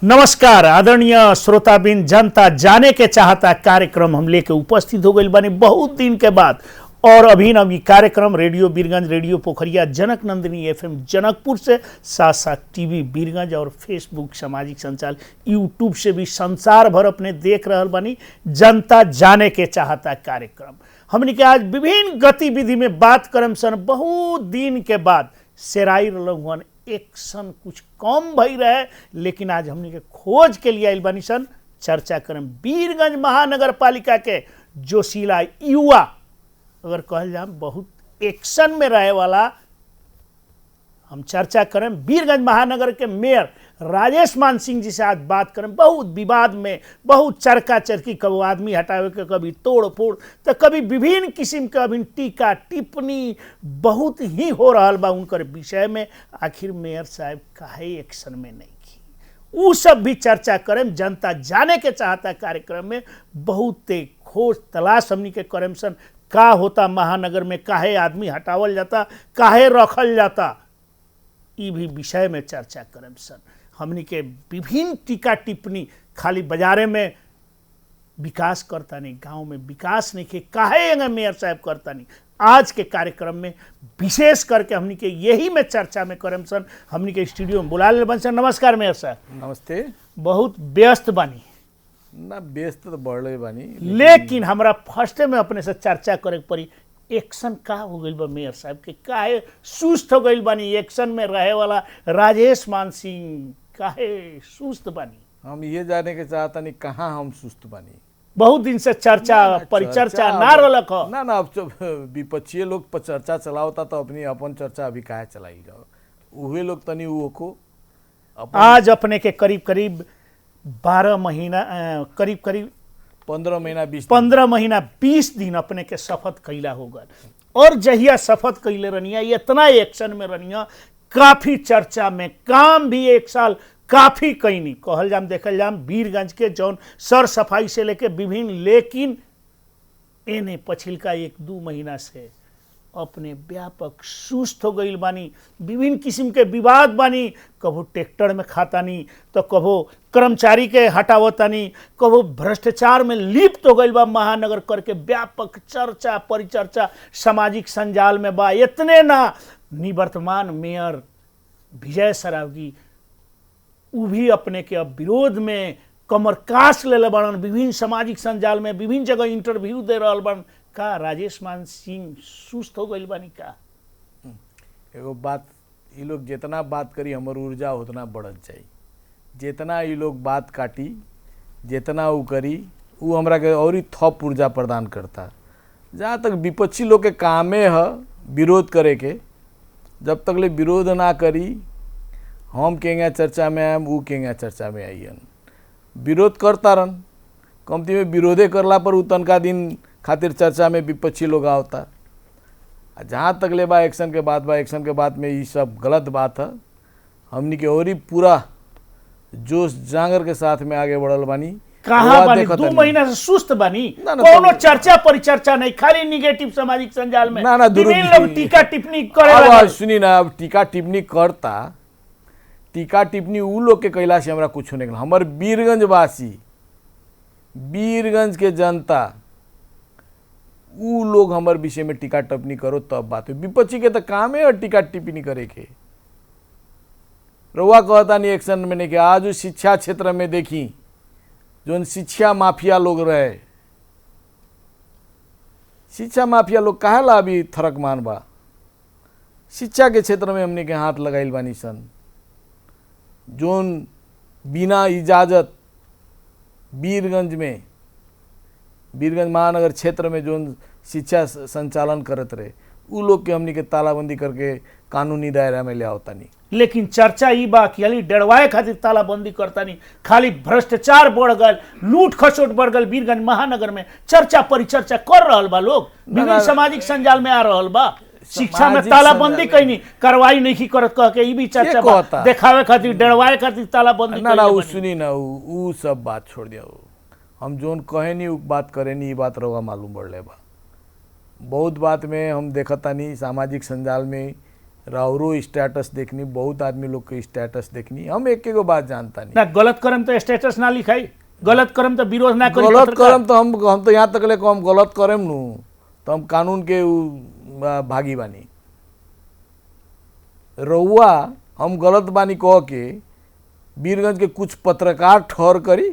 नमस्कार आदरणीय श्रोताबिन, जनता जाने के चाहता कार्यक्रम हम लेके उपस्थित हो गए बानी बहुत दिन के बाद। और अभी नवी कार्यक्रम radio Birgunj, radio Pokhariya, Janak Nandini FM Janakpur से, साथ साथ टीवी बीरगंज और फेसबुक सामाजिक संचार यूट्यूब से भी संसार भर अपने देख रहल बानी जनता जाने के चाहता कार्यक्रम। हमने के आज विभिन्न गतिविधि में बात करम सन बहुत दिन के बाद सेराई रहन एक्शन कुछ कम भई रहे, लेकिन आज हमने के खोज के लिए आइल बानी सन चर्चा करम बीरगंज महानगर पालिका के जोशीला युवा, अगर कहल जाए बहुत एक्शन में रहे वाला, हम चर्चा करें बीरगंज महानगर के मेयर राजेश मान सिंह जी से आज बात करें। बहुत विवाद में, बहुत चरका चरकी, कभी आदमी हटावे के, कभी तोड़ फोड़, तो कभी विभिन्न किस्म के अभी टीका टिप्पणी बहुत ही हो रहा बा उनकर विषय में। आखिर मेयर साहब काहे एक्शन में नहीं की, वो सब भी चर्चा करें। जनता जाने के चाहता कार्यक्रम में बहुत खोज तलाश हमनी के करें सन का होता महानगर में, काहे आदमी हटावल जाता, काहे रखल जाता, ये भी विषय में चर्चा करें सन। हमनी के विभिन्न टीका टिप्पणी खाली बाजारे में विकास करता नहीं, गांव में विकास नहीं के काहे मेयर साहब करता नहीं। आज के कार्यक्रम में विशेष करके हमनी के यही में चर्चा में करम सन। हमनी के स्टूडियो में बुला ले बन सन। नमस्कार मेयर साहब। नमस्ते। बहुत व्यस्त बानी ना, व्यस्त तो बढ़ले बानी, लेकिन हमरा फर्स्ट में अपने से चर्चा करे पड़ी एक्शन का हो गई बा मेयर साहब के, काहे सुस्त हो गई बानी एक्शन में रहे वाला राजेश मान सिंह, काहे सुस्त बानी। हम ये जाने के चाहता नहीं कहाँ हम सुस्त बानी। बहुत दिन से चर्चा परिचर्चा ना रलक हो। ना अब जब विपक्षी लोग पर चर्चा चलावता तो अपनी अपन चर्चा अभी काहे चलाई जाओ, उहे लोग तनी वो को आज अपने के करीब करीब 12 महीना, करीब करीब 15 महीना 20 दिन अपने के शपथ कैला हो गए। और जहिया शपथ कैले रनिया, इतना एक्शन में रनिया, काफी चर्चा में, काम भी एक साल काफी कैनी कहल जाम, देखल जाम बीरगंज के जौन सर सफाई से लेके विभिन्न, लेकिन एने पछिलका 1-2 महीना से अपने व्यापक सुस्त हो गई बानी। विभिन्न किस्म के विवाद बानी, कभो ट्रैक्टर में खातानी, तो कभो कर्मचारी के हटावतानी, कभो भ्रष्टाचार में लिप्त हो गई बा महानगर करके व्यापक चर्चा परिचर्चा सामाजिक संजाल में बा। इतने ना, निवर्तमान मेयर विजय सरावगी वो भी अपने के अब विरोध में कमर कास ले बड़न, विभिन्न सामाजिक संजाल में विभिन्न जगह इंटरव्यू दे रहा बन। का राजेश मान सिंह सुस्त हो गई बानी का? एगो बात, ये लोग जितना बात करी हमर ऊर्जा उतना बढ़त जाई, जितना ये लोग बात काटी, जितना वो करी, वो हमरा के और ही थप ऊर्जा प्रदान करता। जहाँ तक विपक्षी लोग के कामे है विरोध करे के, जब तक ले विरोध ना करी, हम केंगे चर्चा में आए, वो केंगे चर्चा में आइयन, विरोध करता रहन। कमती में विरोधे करला पर उ तनका दिन खातिर चर्चा में विपक्षी लोग आवता। जहाँ तक ले बा एक्शन के बात बा, एक्शन के बात में ये सब गलत बात है। हमनी के और ही पूरा जोश जांगर के साथ में आगे बढ़ल बानी। कहाँ बानी? 2 महीना से सुस्त बानी, कोनो चर्चा परिचर्चा नहीं, खाली निगेटिव सामाजिक संजाल में ना लोग टीका टिप्पणी करे। सुनी ना, अब टीका टिप्पणी करता, टीका टिप्पणी उ लोग के कैला से हमरा कुछ नहीं। हमर बीरगंज वासी, बीरगंज के जनता, उ लोग हमारे विषय में टीका टिप्पणी करो तब बात हो। विपक्षी के तो काम है टीका टिप्पणी करे के। रउआ कहता नहीं एक्शन में नहीं कि आज शिक्षा क्षेत्र में देखी जो शिक्षा माफिया लोग रहे, शिक्षा माफिया लोग कहेला अभी थरक मान बा। शिक्षा के क्षेत्र में हमने के हाथ लगाइल बानी सन, जोन बिना इजाजत बीरगंज में, बीरगंज महानगर क्षेत्र में जो शिक्षा संचालन करत रहे, उ लोग के हमनी के तालाबंदी करके कानूनी दायरा में ले आवता नहीं। लेकिन चर्चा ई बा कि खाली डरवाए खातिर तालाबंदी करता नहीं, खाली भ्रष्टाचार बढ़ गल, लूट खसोट बढ़ गल बीरगंज महानगर में। चर्चा परिचर्चा कर रहल बा लोग, विभिन्न सामाजिक संजाल में आ रहल बा। शिक्षा में तालाबंदी कैनी, कार्रवाई नहीं करत कह के ई भी चर्चा बा, देखावे खातिर डरवाए खातिर तालाबंदी। ना उ सुनी ना, उ सब बात छोड़ दिया। हम जोन कहे नहीं बात करे नहीं, बात रवा मालूम बढ़ले बा। बहुत बात में हम देखता नहीं सामाजिक संजाल में राउरो स्टेटस देखनी, बहुत आदमी लोग के स्टेटस देखनी, हम एक एक बात जानता नहीं। ना गलत करम तो स्टेटस ना लिखाई, गलत करम तो विरोध ना करी। गलत करम तो हम तो यहाँ तक ले हम गलत करेम नु तो हम कानून के भागी बानी। रउआ हम गलत बानी कह के वीरगंज के कुछ पत्रकार ठहर करी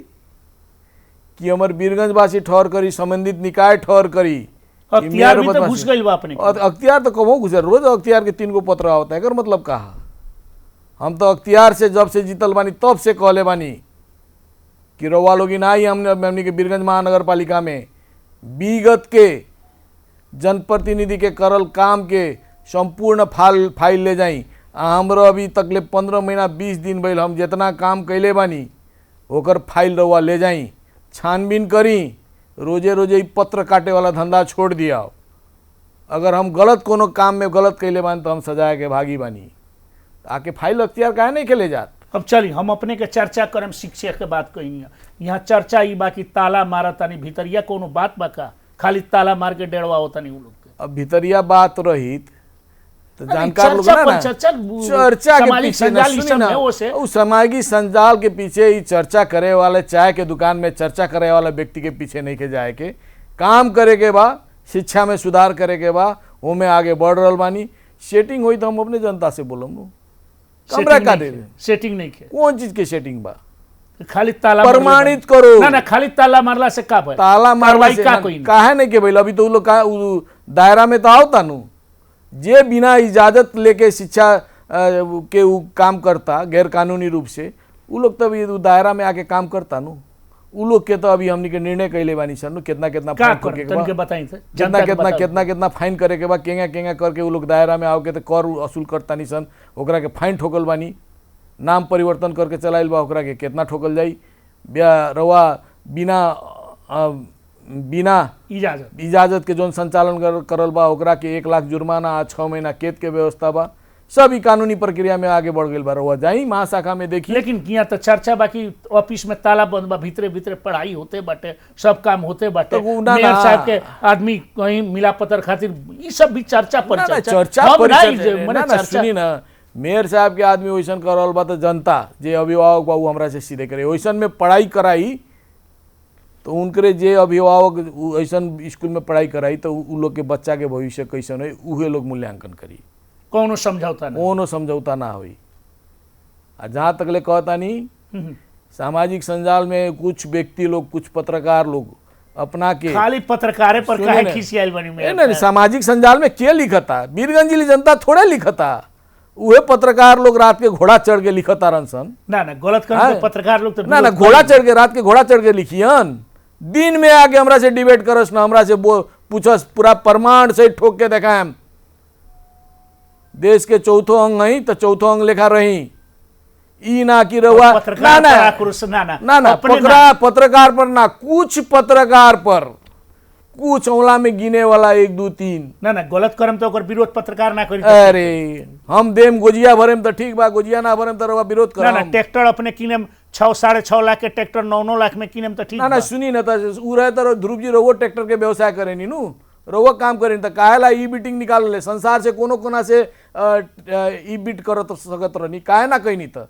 कि हमार वीरगंज वासी ठहर करी, संबंधित निकाय ठहर करी, अख्तियार भी तो घुस गई बा अपने। अख्तियार तो कबो घुसे, रोज अख्तियार के 3 गो पत्र आवता है, एकर मतलब कहा हम तो अख्तियार से जब से जीतल बानी तब से कहले बानी कि रउआ लोग आई हमने के वीरगंज महानगर पालिका में विगत के जनप्रतिनिधि के करल काम के संपूर्ण फाइल ले जाई। हमरो अभी तक ले 15 महीना 20 दिन भइल, हम जितना काम कैले बानी ओकर फाइल रउआ ले जाई, छानबीन करी, रोजे रोजे पत्र काटे वाला धंधा छोड़ दिया। अगर हम गलत कोनो काम में गलत कैले बानी तो हम सजाए के भागी बानी, आके फाइल अख्तियार काहे नहीं खेले जात। अब चली हम अपने के चर्चा करम शिक्षा के बात कही। यहाँ चर्चा ई बाकी ताला मारा तानी भीतरिया कोनो बात बाका, खाली ताला मार के डेढ़वा होता नहीं वो लोग के। अब भीतरिया बात रही तो जानकार लोग ना चर्चा के पीछे ना सुनी ना, उस सामाजिक संजाल के पीछे ही चर्चा करे वाले, चाय के दुकान में चर्चा करे वाला व्यक्ति के पीछे नहीं के जाए के, काम करे के बा, शिक्षा में सुधार करे के बा, वो में आगे बढ़ रहा बानी। सेटिंग हुई तो हम अपने जनता से बोलम कमरा का दे सेटिंग नहीं के, कौन चीज के सेटिंग बा, खाली ताला प्रमाणित करो ना। खाली ताला मारला से का ताला मारला से काहे नहीं के भाई। अभी तो लोग दायरा में तो आवता नु, जे बिना इजाजत लेके शिक्षा के उ काम करता गैर कानूनी रूप से, उ लोग तभी दायरा में आके काम करता नु। उ लोग के तो अभी हमनी के निर्णय कैले बानी सन, कितना कितना फाइन करके कितना फाइन करे के बा, केंगा करके उ लोग दायरा में आओ के तो कर वसूल करता नहीं सन, ओकरा के फाइन ठोकल बानी। नाम परिवर्तन करके चलाइल बा, ओकरा के कितना ठोकल जाई। रवा बिना इजाजत के जोन संचालन करल बा ओकरा के 1 लाख जुर्माना आ 6 महीना कैद के व्यवस्था बा। सभी कानूनी प्रक्रिया में आगे बढ़ गई बा। रउआ जाई महाशाखा में देखी। लेकिन यहाँ तो चर्चा बाकी ऑफिस में ताला बंद बा, भीतरे भीतरे पढ़ाई होते बाटे, सब काम होते बाटे, मेयर साहब के आदमी कहीं मिला पत्र खातिर, ये सब भी चर्चा पर चर्चा सुनी ना। मेयर साहब के आदमी वैसन करल बा तो जनता जे अभिभावक बा हमरा से सीधे करे, वैसन में पढ़ाई कराई तो उनके जे अभिभावक ऐसन स्कूल में पढ़ाई कराई तो उ लोग के बच्चा के भविष्य कैसन है उहे लोग मूल्यांकन करी। कोनो समझौता ना होई। जहाँ तक ले कहता नहीं, सामाजिक संजाल में कुछ व्यक्ति लोग, कुछ पत्रकार लोग अपना के खाली पत्रकारे पर काहे खिसियाल बनी में नहीं, सामाजिक संजाल में के लिखता, वीरगंज जिली जनता थोड़े लिखता, उहे पत्रकार लोग रात के घोड़ा चढ़ के लिखता रनसन। ना गलत कर पत्रकार लोग तो ना घोड़ा चढ़ के, रात के घोड़ा चढ़ के लिखियन, दिन में आके हमरा से डिबेट करस ना, हमरा से पूछस, पूरा प्रमाण से ठोक के देखाएम। देश के चौथो अंग नहीं तो चौथो अंग लेखा रही। ई ना कि रहुआ ना पत्रकार पर ना, कुछ पत्रकार पर, कुछ औला में गिने वाला 1 2 3 ना गलत करम तो ओकर विरोध पत्रकार ना करी। अरे हम देम गोजिया भरेम तो ठीक बा, गोजिया ना भरेम तो रहुआ विरोध करम। ना ट्रैक्टर अपने किनेम 6 साढ़े 6 लाख के ट्रैक्टर 9 लाख में किनेम तो ठीक ना सुनी ना उ रहे तो ध्रुव जी रहुआ ट्रैक्टर के व्यवसाय करे नी नु, रहुआ काम करे तो काहेला ई बीटिंग निकाल ले। संसार से कोनो कोना से ई बीट करत सकत रहनी, काहे ना कहनी। तो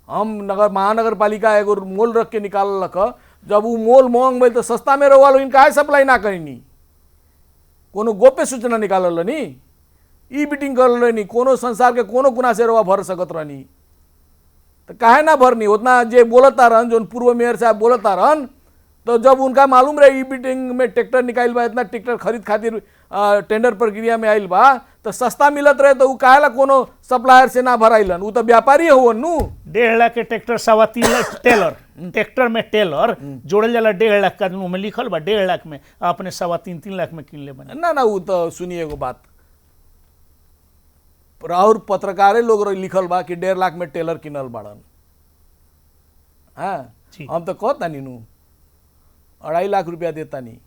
हम महानगर पालिका एगो मोल रख के निकाल लख, जब वो मोल महंग भइल तो सस्ता में रहुआ लोग काहे सप्लाई ना करनी, कोनो गोप्य सूचना निकाल नी, ई बीटिंग कर रहनी, कोनो संसार के कोनो कोना से रहुआ भर सकत रहनी, तो काहे ना भरनी। उतना जे बोलता रहन, जो पूर्व मेयर साहब बोलता रहन, तो जब उनका मालूम रहे ई बीटिंग में ट्रैक्टर निकाल बा, इतना ट्रैक्टर खरीद खातिर टेंडर प्रक्रिया में आइल बा, तो सस्ता मिलत रहे तो उ काहेला कोनो सप्लायर से ना भराइलन, उ तो व्यापारी होवन नु। 1.5 लाख के ट्रैक्टर 3.25 लाख टेलर, ट्रैक्टर में टेलर जोड़ल जाला 1.5 लाख का, में लिखल बा 1.5 लाख में, अपने 3.25 लाख में किन ले बने। ना उ तो सुनिए एगो बात, और पत्रकारे लोग लिखल बा कि 1.5 लाख में टेलर किनल बाड़न। हाँ हम तो कहता नी नु 2.5 लाख रुपया देता नहीं,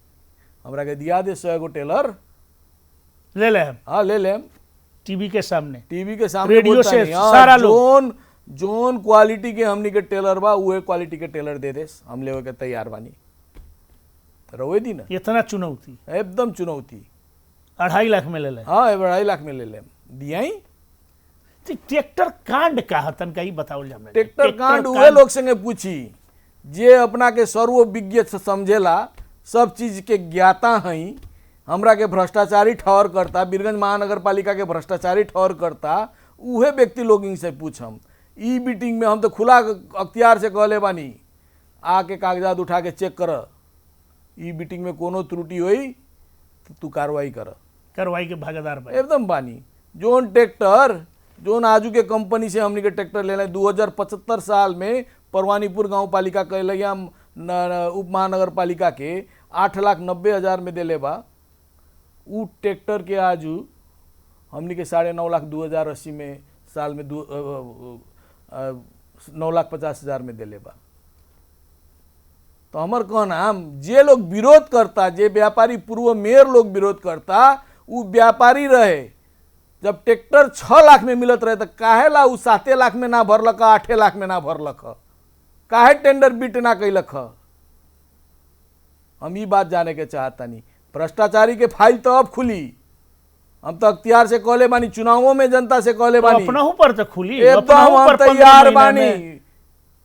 हमरा के दिया दे 100 गो टेलर ले ले। हाँ ले ले, टीवी के सामने रेडियो से सारा लोग जोन क्वालिटी के हमनी के टेलर बा उहे क्वालिटी के टेलर दे दे, हम लेवे के तैयार बानी। रवे दी ना इतना चुनौती, एकदम चुनौती। 2.5 लाख में ले ले। हाँ 2.5 लाख में ले ले, दियाई ट्रैक्टर कांड का हतन का ही बताओ जाए ट्रैक्टर कांड उहे लोग संगे पूछी जे अपना के सर्वविज्ञ समझेला, सब चीज के ज्ञाता हई। हमरा के भ्रष्टाचारी ठहर करता, बीरगंज महानगर पालिका के भ्रष्टाचारी ठहर करता, उहे व्यक्ति लोग से पूछम। ई मीटिंग में हम तो खुला अख्तियार से कहले बानी, आके कागजात उठा के चेक कर, ई मीटिंग में कोनो त्रुटि हुई तो तू कार्रवाई कर, कार्रवाई के भागीदार भाई एकदम बानी। जोन ट्रैक्टर जोन आजू के कंपनी से हमने के ट्रैक्टर ले लें 2075 साल में परवानीपुर गांव पालिका कैलैया उप महानगर पालिका के 8,90,000 में देले बा। उ ट्रैक्टर के आजू हमने के 9,02,080 में साल में 9,50,000 में देले बा। तो हमार कहना हम जे लोग विरोध करता, जे व्यापारी पूर्व मेयर लोग विरोध करता, उ व्यापारी रहे। जब ट्रैक्टर 6 लाख में मिलत रहे तो काहे ला उ 7 लाख में ना भरलक, 8 लाख में ना भरलक, काहे टेंडर बीट ना कैलक? हम ये बात जाने के चाहता नहीं। भ्रष्टाचारी के फाइल तो अब खुली, हम तो अख्तियार से कहले बानी, चुनावों में जनता से कहले बानी, अपना पर तो खुली एकदम हम तैयार बानी।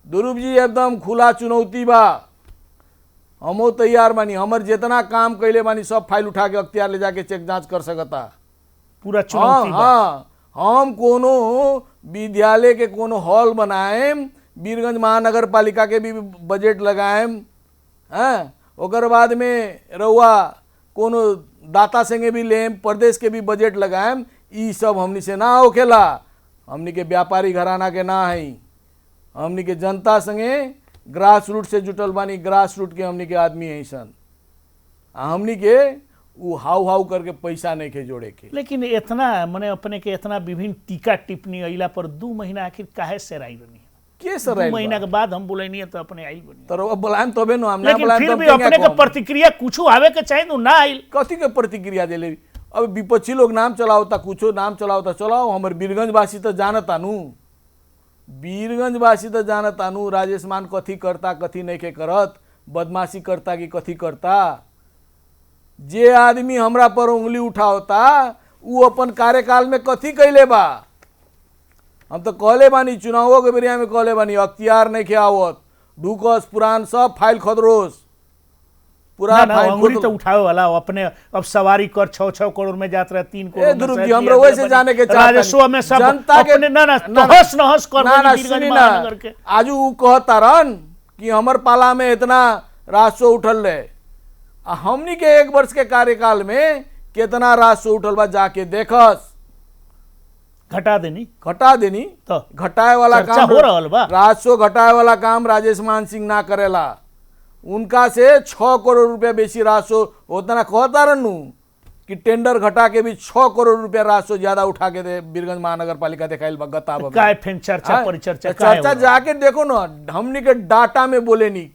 ध्रुव जी एकदम खुला चुनौती बा, हमो तैयार बानी। हमर जितना काम कैले बानी सब फाइल उठा के अख्तियार ले जाके चेक जांच कर सकता पूरा चुनौती बा। हम कोनो विद्यालय के कोनो हॉल बनाएम, बीरगंज महानगर पालिका के भी बजट लगाएम, ओकर बाद में रउआ कोनो दाता संगे भी लेम, प्रदेश के भी बजट लगाएम। ई सब हमनी से ना होखेला, हमनी के व्यापारी घराना के ना है, हमनी के जनता संगे ग्रास रूट से जुटल बानी, ग्रास रूट के हमनी के आदमी है सन। हमनी के उ हाउ हाउ करके पैसा नहीं के जोड़े के। लेकिन इतना मने अपने के इतना विभिन्न टीका टिप्पणी अइला पर 2 महीना आखिर काहे से राई बनी? के सर 2 महीना के बाद हम बोले नहीं तो अपने आई बनी। तो अब बुलाएम तबे न, हम ना लेकिन बुलाएम फिर तब भी केंगे अपने के कहम? प्रतिक्रिया कुछ आवे के चाहिए तो ना आइल। कथी के प्रतिक्रिया देले? अब विपक्षी लोग नाम चलावता, कुछो नाम चलावता, चलाओ। हमर बीरगंज वासी तो जानता नु, बीरगंज वासी तो जानता नु राजेश मान कथी करता, कथी नहीं के करत, बदमाशी करता कि कथी करता। जे आदमी हमरा पर उंगली उठावता उ अपन कार्यकाल में कथी कैले बा? हम तो कहले बानी, चुनावों के बेरिया में कहले बानी, अख्तियार नहीं के आवत, ढूकस पुरान सब फाइल खदरोस, पूरा ना, फाइल उंगली तो उठावे वाला अपने। अब सवारी कर 6-6 करोड़ में जात रहे, 3 करोड़ में ध्रुव शायद जी हम दिया वैसे बनी। जाने के चाहता राजस्व में सब जनता के अपने ना तहस नहस कर ना देनी बीरगंज सुनी ना, महानगर के। आजू उ कहता रन कि हमर पाला में इतना राजस्व उठल रहे। हमनी के 1 वर्ष के कार्यकाल में कितना राजस्व उठल बा जाके देखस। घटा देनी घटा देनी तो घटाए वाला चर्चा काम हो रहल बा। राजस्व घटाए वाला काम राजेश मान सिंह ना करेला। उनका से 6 करोड़ रुपया बेसी राजस्व उतना कहता रहनु कि टेंडर घटा के भी 6 करोड़ रुपया राजस्व ज्यादा उठा के दे बीरगंज महानगर पालिका दिखाइल बा गताब में। काय फिर चर्चा हाँ? परिचर्चा चर्चा जाके देखो ना, हमनी के डाटा में बोले नहीं,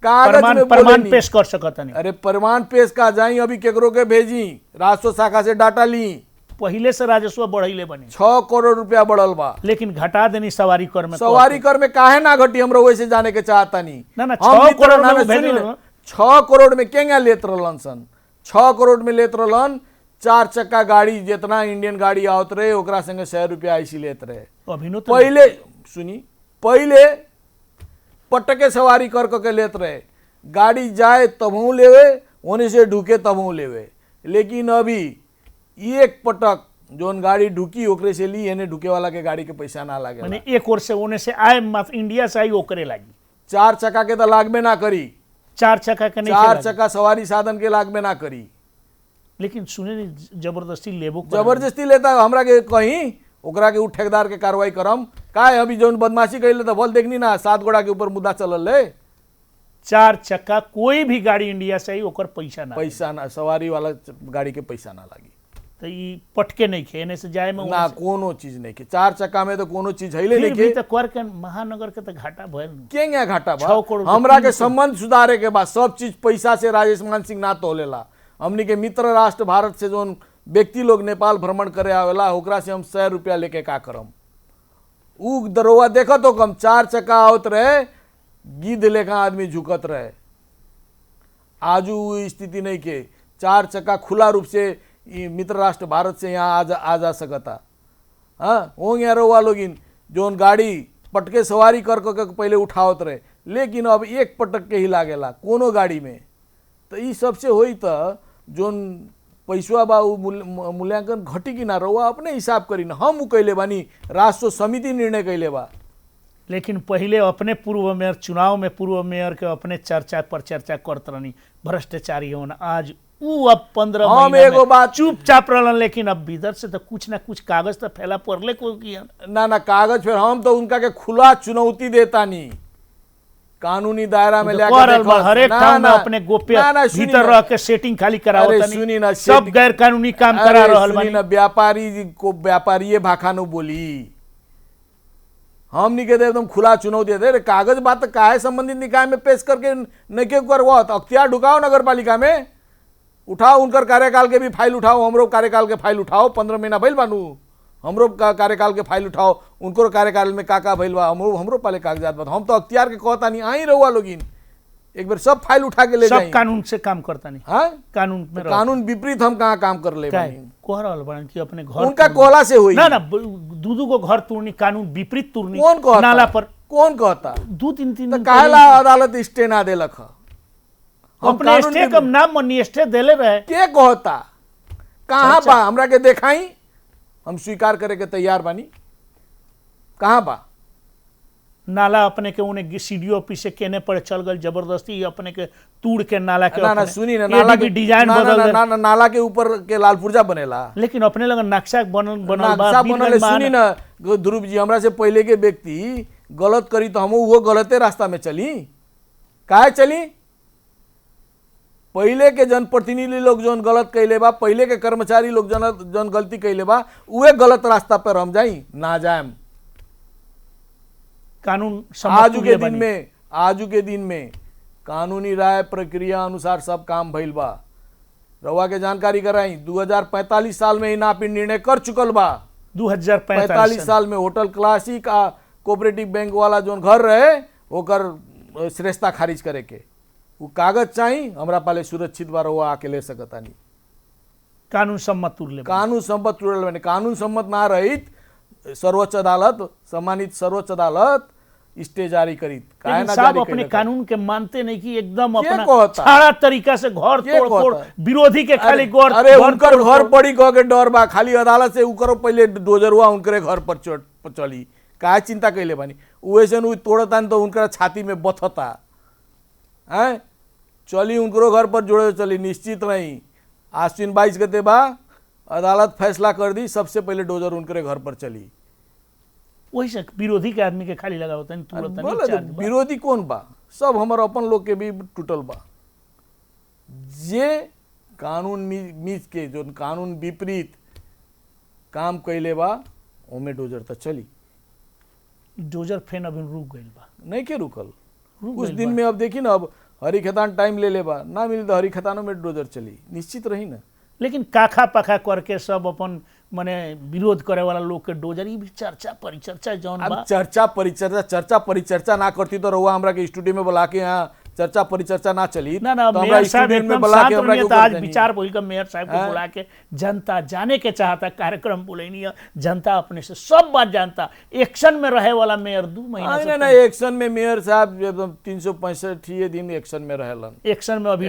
कागज में बोले प्रमाण नहीं। पेश कर सकता नहीं। अरे प्रमाण पेश का जाई, अभी केकरो के भेजी, राजस्व शाखा से डाटा ली, पहले से राजस्व बढ़ैले बनी, 6 करोड़ रुपया बढ़ल बा। लेकिन घटा देनी सवारी कर में। सवारी कर में काहे ना घटी? हमरा वैसे जाने के चाहता नहीं। ना, ना, हम 6 भी तो करोड़ ना, में सुनी भेजल ना, रहो। 6 करोड़ में केंगा लेत रहलन सन? 6 करोड़ में लेत रहलन 4 चक्का गाड़ी, जितना इंडियन गाड़ी आवत रहे ओकरा संगे 100 रुपया ऐसी लेत रहे। अभिनो तो पहले सुनी, पहले पटके सवारी कर के लेत रहे, गाड़ी जाए तबहू लेवे, होने से ढुके तबहू लेवे। लेकिन अभी एक पटक जोन गाड़ी ढुकी ओकरे से ली, एने ढुके वाला के गाड़ी के पैसा ना लागे। माने एक ओर से ओने से आए इंडिया से आई ओकरे लागी। 4 चक्का के तो लागबे ना करी, 4 चक्का के नहीं 4 लागी। चक्का सवारी साधन के लागबे ना करी। लेकिन सुने नहीं जबरदस्ती लेबो कर। जबरदस्ती लेता हमरा के कहीं ओकरा के उ ठेकेदार के कार्रवाई करम काहे? अभी जोन बदमाशी कैले तो बोल देखनी ना, 7 गोड़ा के ऊपर मुद्दा चलल है। 4 चक्का कोई भी गाड़ी इंडिया से आई ओकर पैसा ना पैसा ना, सवारी वाला गाड़ी के पैसा ना लागी। तो ई पटके नहीं खे, एने से जाए में ना कोनो चीज नहीं के, 4 चक्का में तो कोनो चीज है नहीं फिर भी के। तो कर के महानगर के तो घाटा भइल न। केंगे घाटा 6 बा? करोड़ हमरा के 3 संबंध सुधारे के बाद सब चीज पैसा से राजेश मान सिंह ना तोलेला। हमनी के मित्र राष्ट्र भारत से जोन व्यक्ति लोग नेपाल भ्रमण करे आवेला ओकरा से हम 100 रुपया लेके का करम? उ दरोगा देखो तो कम 4 चक्का आवत रहे, गिद्ध लेखा आदमी झुकत रहे। आजू उ स्थिति नहीं के, 4 चक्का खुला रूप से मित्र राष्ट्र भारत से यहाँ आ जा सकता। हाँ होंगे यार रउआ लोगिन जोन गाड़ी पटके सवारी कर के पहले उठावत रहे, लेकिन अब एक पटक के ही लागेला कोनो गाड़ी में। तो ई सबसे होई त जोन पैसवा बा उ मूल्यांकन घटी कि ना, रउआ अपने हिसाब करी ना। हम उ कैले बानी, राष्ट्र समिति निर्णय कैले बा। लेकिन पहले अपने पूर्व मेयर चुनाव में पूर्व मेयर के अपने चर्चा पर चर्चा करत रहनी भ्रष्टाचारी होना, आज उ अब 15 हम महीना एगो में बात चुपचाप रहलन। लेकिन अब भीतर से तो कुछ ना कुछ कागज तो फैला पड़ले को किया। ना कागज, फिर हम तो उनका के खुला चुनौती देता नहीं, कानूनी दायरा में हर एक ठाव में अपने गोप्य भीतर रह के सेटिंग खाली करावत सुनी ना, सब गैर कानूनी काम करा रहल बानी। व्यापारी को व्यापारी भाखानु बोली, हम नहीं कहते एकदम खुला चुनौती देते। कागज बात काहे संबंधित निकाय में पेश करके नहीं के करवा, तो अख्तियार ढुकाओ नगर पालिका में, उठाओ उनकर कार्यकाल के भी फाइल उठाओ, हमरो कार्यकाल के फाइल उठाओ, 15 महीना भइल बानू, हमरो कार्यकाल के फाइल उठाओ, उनको कार्यकाल में का भइल बा हमरो पाले कागजात बा। हम तो अख्तियार के कहता नहीं, आई रहुआ लोगिन एक बार सब फाइल उठा के ले जाई। सब कानून से काम करता नहीं। हाँ कानून में कानून विपरीत हम कहाँ काम कर ले बानी? कह रहल बानी कि अपने घर उनका कोहला से हुई ना दू को घर तोड़नी, कानून विपरीत तोड़नी। कौन कहता? नाला पर कौन कहता? 2-3 तो काहेला अदालत स्टे ना देलक ह? अपने स्टे का नाम मनी स्टे देले रहे। के कहता? कहाँ बा? हमरा के देखाई, हम स्वीकार करे के तैयार बानी। कहाँ बा? नाला अपने के उन्हें सीडीओ ऑफिस से केने पर चल गल जबरदस्ती, अपने के तूड़ के नाला के ना सुनी ना, नाला के डिजाइन बदल ना नाला के ऊपर के लाल पुर्जा बनेला, लेकिन अपने लगन नक्शा बनल नक्शा बनल। सुनी ना ध्रुव जी, हमरा से पहले के व्यक्ति गलत करी तो हम वो गलते रास्ता में चली, काहे चली? पहले के जनप्रतिनिधि लोग जौन गलत कैले बा, पहले के कर्मचारी लोग जौन गलती कैले बा, उहे गलत रास्ता पर हम जाई ना जाएम। कानून आजू के दिन में कानूनी राय प्रक्रिया अनुसार सब काम भइल बा। रउआ के जानकारी कराई, 2045 साल में ही नापी निर्णय कर चुकल बा। 2045 साल में होटल क्लासिक आ कोऑपरेटिव बैंक वाला जोन घर रहे ओकर श्रेष्ठता खारिज करे के वो कागज चाहिए, हमरा पाले सुरक्षित बा, रउआ आके ले सकता नहीं। कानून सम्मत तुरले, कानून सम्मत तुरल बने। कानून सम्मत ना रहित सर्वोच्च अदालत, सम्मानित सर्वोच्च अदालत स्टे जारी करित, काहे ना जारी अपने कानून के मानते नहीं कि एकदम के अपना सारा तरीका से घर तोड़ विरोधी के खाली घर। अरे उनकर घर पड़ी कह के डर बा, खाली अदालत से उकरो पहले डोजरवा उनकरे घर पर चली, काहे चिंता कैले बानी? वैसे उ तोड़ता तो उनकर छाती में बथता है, चली उनको घर पर जोड़े चली, निश्चित नहीं। आश्विन 22 गते बा, अदालत फैसला कर दी, सबसे पहले डोजर उनके घर पर चली। वही से विरोधी के आदमी के खाली लगा होता है, तुरंत विरोधी कौन बा? सब हमारे अपन लोग के भी टूटल बा। जे कानून मीज के जो कानून विपरीत काम कैले बा, ओमे डोजर तो चली। डोजर फेन अभी रुक गई बा, नहीं के रुकल, कुछ दिन में अब देखी ना, अब हरी खतान टाइम ले ले बा, ना मिली तो हरी खतानों में डोजर चली, निश्चित रही ना। लेकिन काखा पाखा करके सब अपन मने विरोध करे वाला लोग के डोजर, भी चर्चा परिचर्चा जौन बा। चर्चा परिचर्चा ना करती तो रहुआ हमरा के स्टूडियो में बुला के यहाँ चर्चा परिचर्चा ना चली ना तो मेयर साहब एकदम शांत रहिए। तो आज विचार बोल कर मेयर साहब को बुला के जनता जाने के चाहता कार्यक्रम बोलेनी है, जनता अपने से सब बात जानता। एक्शन में रहे वाला मेयर 2 महीना से ना एक्शन में मेयर साहब एकदम 365 दिन एक्शन में रहेलन। एक्शन में अभी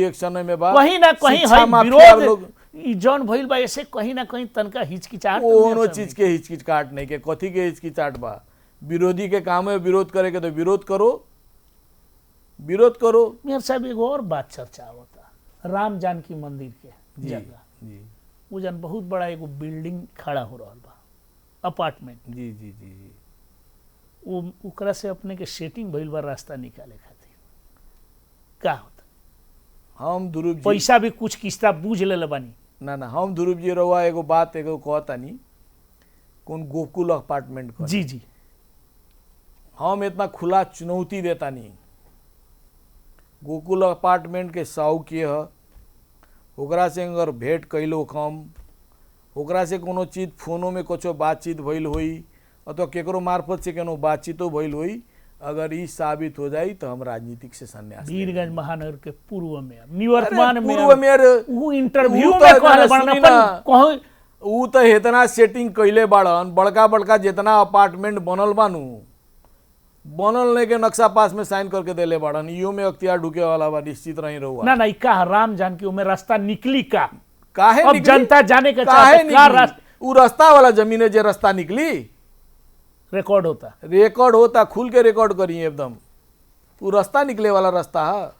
एक्शन में बा, कहीं ना कहीं विरोध जौन भइल बा, ऐसे कहीं ना कहीं तनका हिचकिचाहट, कोनो चीज के हिचकिचाहट नहीं के, कथी के हिचकिचाहट बा? विरोधी के काम है विरोध करे के, तो विरोध करो। मेयर साहब एगो और बात चर्चा होता, राम जानकी मंदिर के जगह वो जन बहुत बड़ा एगो बिल्डिंग खड़ा हो रहा बा, अपार्टमेंट। जी वो ओकरा से अपने के सेटिंग भइल बा रास्ता निकाले खातिर, का होता? हम ध्रुव जी पैसा भी कुछ किस्ता बूझ ले बानी ना हम ध्रुव जी रहुआ एगो बात एगो कहता नहीं, कौन गोकुल अपार्टमेंट को जी हम इतना खुला चुनौती देता नहीं। गोकुल अपार्टमेंट के साहूकिय है, ओकरा से अगर भेंट कैलो कम, ओकरा से कोनो चीज फोनो में कुछ बातचीत भइल हुई अथवा केकरो मार्फत से कोनो बातचीतो भइल हुई, अगर ई साबित हो जाई तो हम राजनीतिक से संन्यास। वीरगंज महानगर के पूर्व मेयर, निवर्तमान पूर्व मेयर वो इंटरव्यू में कहले बना ऊ तो इतना सेटिंग कैले बाड़न, बड़का बड़का जितना अपार्टमेंट बनल बानू, बनल नहीं के नक्शा पास में साइन करके देले बाड़न, इहो में अख्तियार ढुके वाला बा, निश्चित रही रहुआ। ना ना का राम जान के उमे रास्ता निकली का, काहे अब निकली? जनता जाने के काहे चाहते का निकली? ऊ रास्ता वाला जमीन है जे रास्ता निकली, रिकॉर्ड होता। रिकॉर्ड होता, खुल के रिकॉर्ड करी एकदम। ऊ रास्ता निकले वाला रास्ता है।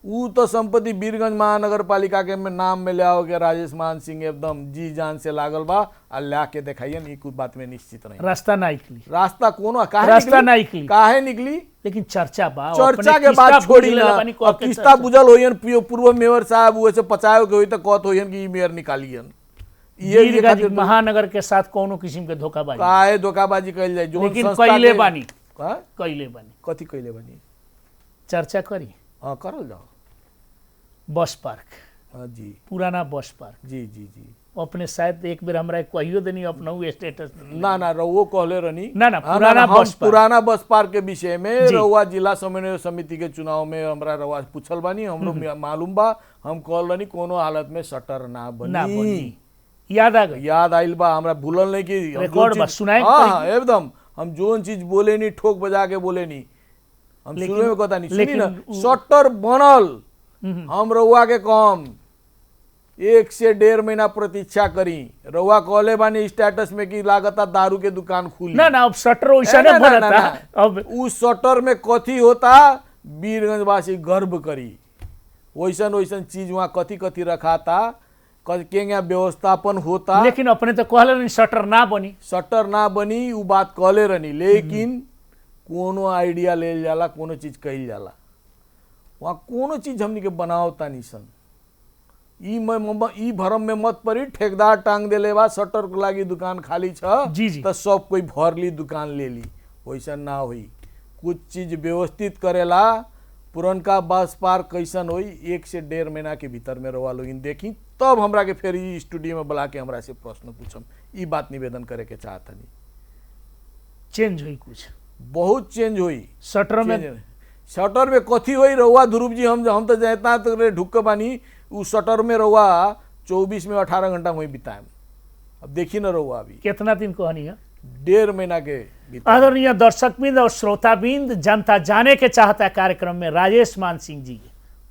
ऊ तो संपत्ति बीरगंज महानगर पालिका के में नाम में ले आओ के राजेश मान सिंह एकदम जी जान से लागल बा, आ ला के दिखाइए नहीं, कुछ बात में निश्चित नहीं। रास्ता ना निकली, रास्ता कोनो काहे रास्ता ना निकली, काहे निकली? लेकिन चर्चा बा, चर्चा के बाद छोड़ी ना, अब किस्ता बुझल होयन, पूर्व मेयर साहब वैसे पचायो के होई त कहत होयन कि ई मेयर निकालियन। ये बीरगंज महानगर के साथ कोनो किस्म के धोखाबाजी काहे धोखाबाजी कइल जाए? जो लेकिन कैले बानी, का कैले बानी, कथी कइले बानी? चर्चा करी। हां करल जाओ। बस पार्क, हाँ जी पुराना बस पार्क, जी जी जी। अपने शायद एक बेर हमरा कहियो देनी अपना स्टेटस ना ना रहुओ कहले रहनी ना ना हाँ, पुराना हम बस पार्क, पुराना बस पार्क के विषय में जी। रहुआ जिला समन्वय समिति के चुनाव में हमरा रहुआ पूछल बानी, हमरो मालूम बा, हम कहल रहनी कोनो हालत में शटर ना ना बनी। बनी, याद आ गई, याद आइल बा, हमरा भूलल नहीं कि हम जो रिकॉर्ड बा, चीज- सुनाई हाँ पड़ी। हाँ, एकदम हम जोन चीज बोले नहीं, ठोक बजा के बोले नहीं, हम लेकिन- शुरू में कहता नहीं, सुनी ना, लेकिन शटर बनल, हम रहुआ के कम 1 से 1.5 महीना प्रतीक्षा करी। रहुआ कहले बानी स्टेटस में कि लागता दारू के दुकान खुली। ना ना अब शटर वैसा ना, नहीं ना, ना, बनता ना। अब उस शटर में कथी होता, बीरगंज वासी गर्व करी। वैसन वैसन चीज वहाँ कथी कथी रखाता, केंगे व्यवस्थापन होता। लेकिन अपने तो कहले नहीं शटर ना बनी, शटर ना बनी, उ बात कहले रहनी, लेकिन कोनो आइडिया लेल जाला, कोनो चीज कही जाला, वहाँ कोनो चीज हमनी के बनावता नहीं सन। ई भरम में मत पड़ी, ठेकेदार टांग देले बा, शटर के लागी दुकान खाली छ जी, जी। तो सब कोई भर ली दुकान ले ली, वैसा ना होई। कुछ चीज व्यवस्थित करेला। पुरनका बस पार्क कैसन होई, 1 से 1.5 महीना के भीतर में रवा लोगिन देखी, तब हमरा के फिर ई स्टूडियो में बुला के हमरा से प्रश्न पूछम। ई बात निवेदन करे के चाहतनी। चेंज हुई कुछ, बहुत चेंज हुई। शटर में शटर में कथी हुई रहुआ ध्रुव जी, हम तो जैतना तो ढुक बानी, उ शटर में रहुआ 24 में 18 घंटा वहीं बिताएम। अब देखी ना रहुआ अभी कितना दिन कहनी है। 1.5 महीना के भीतर। आदरणीय दर्शकबिंद और श्रोताबिंद, जनता जाने के चाहता कार्यक्रम में राजेश मान सिंह जी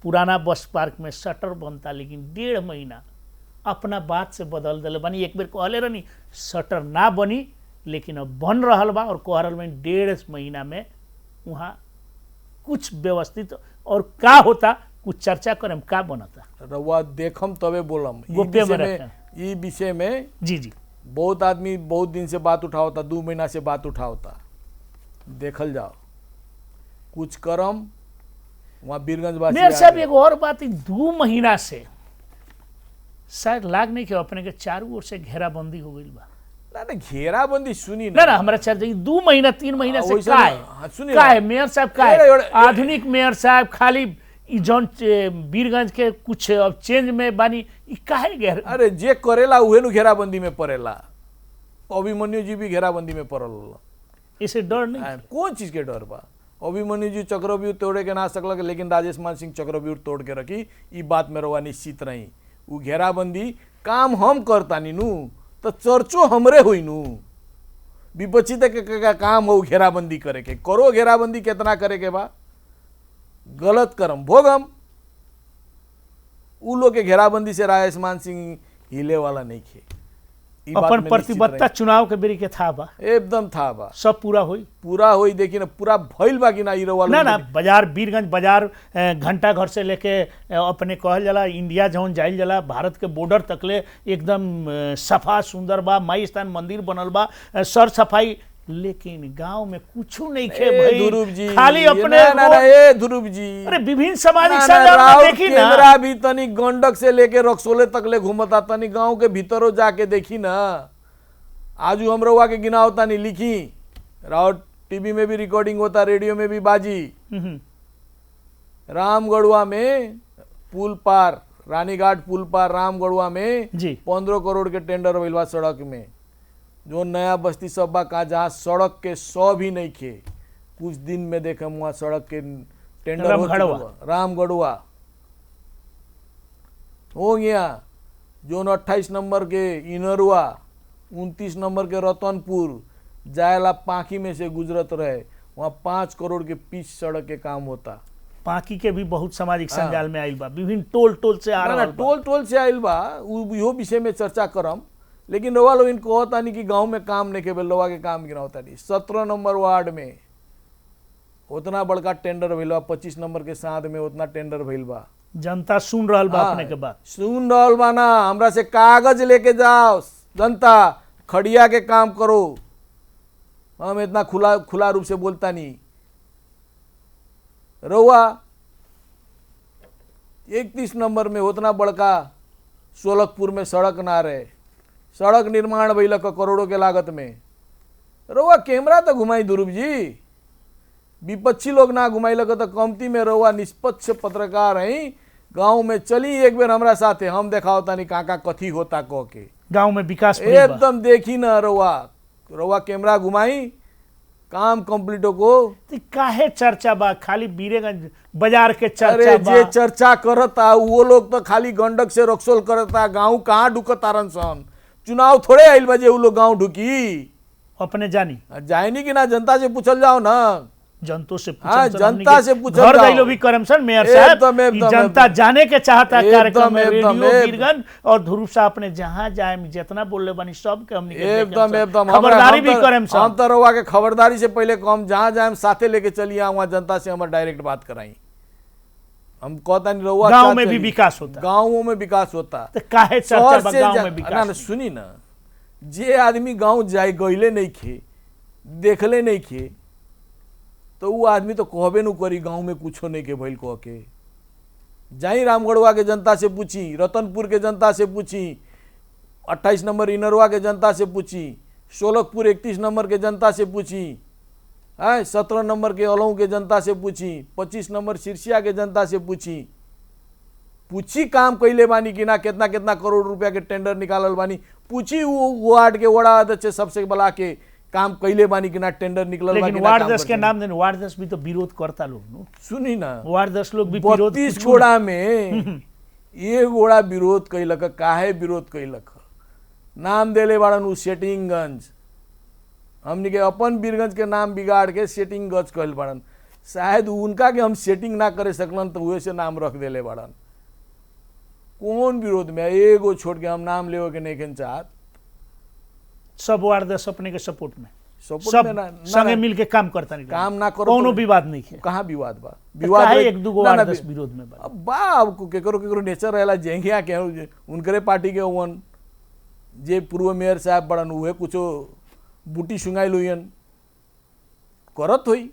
पुराना बस पार्क में शटर बनता, लेकिन 1.5 महीना अपना बात से बदल दिले बनी। एक बेर कहले रहनी शटर ना बनी, लेकिन अब बन रहल बा, और कह रहल बनी 1.5 महीना में वहाँ कुछ व्यवस्थित और का होता, कुछ चर्चा करम का बनता, रहुआ देखम तबे बोलम। गोप्य में रखें। ई विषय में जी जी बहुत आदमी बहुत दिन से बात उठावता, 2 महीना से बात उठावता, देखल जाओ कुछ करम। वहाँ बीरगंज वासी मेयर साहब एगो और बात, 2 महीना से शायद लाग नहीं कि अपने के चारों ओर से घेराबंदी हो गई बा। ना ना घेराबंदी सुनी ना ना हमारा चर्चा 2 महीना 3 महीना से वैसा का हाँ, है, सुनिए का ना। है मेयर साहब, का है आधुनिक मेयर साहब, खाली ई जौन बीरगंज के कुछ अब चेंज में बानी, ई काहे घेर। अरे जे करेला उहे नु घेराबंदी में पड़ेला। अभिमन्यु जी भी घेराबंदी में पड़ल। इसे डर नहीं, कौन चीज के डर बा? अभिमन्यु जी चक्रव्यूह तोड़े के ना सकलक, लेकिन राजेश मान सिंह चक्रव्यूह तोड़ के रखी। ई बात में रहुआ निश्चित रही। उ घेराबंदी काम हम करतानी नु तो चर्चो हमरे हुई नु। विपक्षित के काम हो घेराबंदी करे के, करो घेराबंदी कितना करे के बा, गलत करम भोगम। उ लोग के घेराबंदी से राजेश मान सिंह हिले वाला नहीं खे। ई बात अपन में निश्चित प्रतिबद्धता चुनाव के बेरी के था बा, रही। एकदम था बा, सब पूरा होई। पूरा होई। देखी ना पूरा भइल बा कि ना ई रहुआ ना लोग ना बाजार बीरगंज बाजार घंटा घर से लेके अपने कहल जाला इंडिया जौन जाइल जाला भारत के बॉर्डर तकले एकदम सफा सुंदर बा, माई स्थान मंदिर बनल बा, सर सफाई, लेकिन गांव में कुछ नहीं खे भाई, ध्रुव जी खाली अपने ना ना ए ध्रुव जी, अरे विभिन्न सामाजिक ना, ना, संगठन में राउर देखी ना, कैमरा भी तनी गंडक से लेके रक्सोले तक ले घूमता, तनी गांव के भीतरों जाके देखी ना। आजू हम रहुआ के गिना होता नहीं लिखी, राउर टीवी में भी रिकॉर्डिंग होता, रेडियो में भी बाजी। रामगढ़वा में पुल पार, रानीघाट पुल पार रामगढ़वा में जी 15 करोड़ के टेंडर होइल बा सड़क में। जो नया बस्ती सब बा का जहाँ सड़क के 100 भी नहीं खे, कुछ दिन में देखे वहाँ सड़क के टेंडर हो चुका बा। रामगढ़वा हो गया। जोन 28 नंबर के इनरवा, 29 नंबर के रतनपुर जायला पाखी में से गुजरत रहे, वहाँ 5 करोड़ के पिच सड़क के काम होता। पाकी के भी बहुत सामाजिक संजाल में आइल बा, विभिन्न टोल टोल से आ रहा टोल टोल से आइल बा, इहो विषय में चर्चा करम। लेकिन रवा लोग इनको कहता नहीं कि गांव में काम नहीं के रवा के काम गिना होता नहीं। 17 नंबर वार्ड में उतना बड़का टेंडर भइल बा, 25 नंबर के साथ में उतना टेंडर भइल बा। जनता सुन रहा बा अपने के बात, सुन रहल बा ना, हमरा से कागज लेके जाओ जनता, खड़िया के काम करो। हम इतना खुला रूप से बोलता नहीं। रउआ 31 नंबर में उतना बड़का सोलखपुर में सड़क ना रहे, सड़क निर्माण भइल करोड़ों के लागत में। रउआ कैमरा तो घुमाई ध्रुव जी, विपक्षी लोग ना घुमाइल तो कमती में रउआ निष्पक्ष पत्रकार हैं, गांव में चली एक बेर हमरा साथे, हम देखाओ तानी काका कथी होता कह के गांव में विकास भइल बा। एकदम देखी ना रउआ कैमरा घुमाई, काम कंप्लीट को। तो काहे चर्चा बा खाली बीरेगंज बाजार के चर्चा अरे बा? जे चर्चा करता वो लोग तो खाली गंडक से रक्सोल करता, गांव कहाँ ढुकतारन सन। चुनाव थोड़े आइल बजे वो लोग गांव ढुकी। अपने जानी जाए कि ना, जनता से पूछल जाओ ना, जनता से हाँ, जनता से पूछल घर जाओ। गइलो भी करम सन मेयर साहब, एकदम, एकदम, कि जनता एकदम। जाने के चाहता है कार्यक्रम में। एकदम, रेडियो एकदम। बीरगंज और ध्रुव साहब अपने जहाँ जाए जितना बोलले बनी सब के हमनी के एकदम एकदम खबरदारी भी करम सन। हम तो रउआ के खबरदारी से पहले कम जहाँ जाए साथे लेके चलिए, वहाँ जनता से हम डायरेक्ट बात कराई। हम कहता नहीं रउआ गांव में भी विकास होता, गाँवों में विकास होता। तो काहे चर्चा शहर बा से गांव में ना विकास? सुनी ना, जे आदमी गांव जाए गईले नहीं खे, देखले नहीं खे, तो वो आदमी तो कहबे न करी गांव में कुछो नहीं के भइल कह के। जाई रामगढ़वा के जनता से पूछी, रतनपुर के जनता से पूछी, 28 नंबर इनरवा के जनता से पूछी, सोलखपुर 31 नंबर के जनता से पूछी, 17 नंबर के अलऊ के जनता से पूछी, 25 नंबर सिरसिया के जनता से पूछी काम कैले बानी कि ना, कितना कितना करोड़ रुपया के टेंडर निकालल बानी, पूछी वो वार्ड के वड़ा अध्यक्ष सबसे बुला के काम कैले बानी कि ना, टेंडर निकलल लेकिन वार्ड 10 के नाम देने, वार्ड 10 भी तो विरोध करता लोग नो। सुनी ना, वार्ड 10 लोग भी विरोध 32 गोड़ा में ये गोड़ा विरोध कैलक। काहे विरोध कैलक? नाम देले बाड़न उ सेटिंगगंज, हमनी के अपन बीरगंज के नाम बिगाड़ के सेटिंगगंज कहल बाड़न। शायद उनका के हम सेटिंग ना करे सकलन तो वैसे नाम रख देले बाड़न। कौन विरोध में? एगो छोड़ के हम नाम लेवे के नहीं चाहत। सब वार्ड 10 अपने के सपोर्ट में, सपोर्ट में सब संगे मिल के काम करता नहीं, काम ना करो कोनो तो- विवाद नहीं है। कहाँ विवाद बा? विवाद रहे- एक दूगो ना, वार्ड ना, 10 विरोध में बा। अब बा केकरो केकरो नेचर रहेला, जेंगिया के उनकरे पार्टी के हुवन, जे पूर्व मेयर साहब बड़न उहे कुछो बूटी सुंगाइल हुईन, करत होई,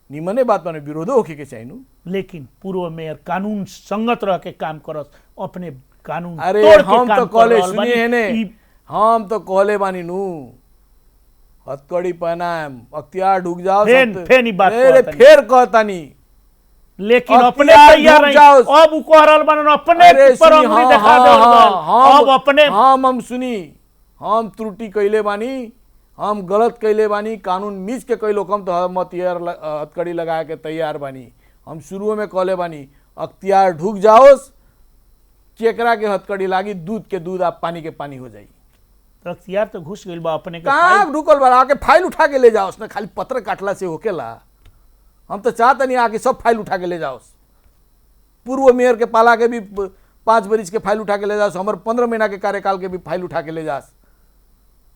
निमने बात माने विरोधो होके के चाहिए नु। लेकिन पूर्व मेयर कानून संगत रह के काम करस, अपने कानून अरे तोड़ के हम काम तो कर कहले रहल बानी। सुनिए ने, ई हम तो कहले बानी नु, हथकड़ी पहनाएम, अख्तियार ढुक जाओ, फेन ई बात अरे कहतानी। फेर कहतानी, लेकिन अब अपने यार तैयार रुक नहीं, जाओ। अब उ कह रहल बानन अपने अरे पर सुनी, अंगुली हाँ, दिखा हाँ, देवल हाँ, बा। अब अपने हम सुनी, हम त्रुटि कैले बानी, हम गलत कैले बानी, कानून मीच के कैलो कम तो हम हथकड़ी लगा के तैयार बानी। हम शुरू में कहले बानी, अख्तियार ढुक जाओस, केकरा के हथकड़ी लागी, दूध के दूध आप पानी के पानी हो जाई। अख्तियार तो घुस गइल बा अपने के कहाँ ढुकल बा? आके फाइल उठा के ले जाओ, उसने खाली पत्र काटला से होकेला। हम तो चाहते नहीं आके सब फाइल उठा के ले जाओ। पूर्व मेयर के पाला के भी 5 बरिस के फाइल उठा के ले जाओ, हमारे 15 महीना के कार्यकाल के भी फाइल उठा के ले जाओ।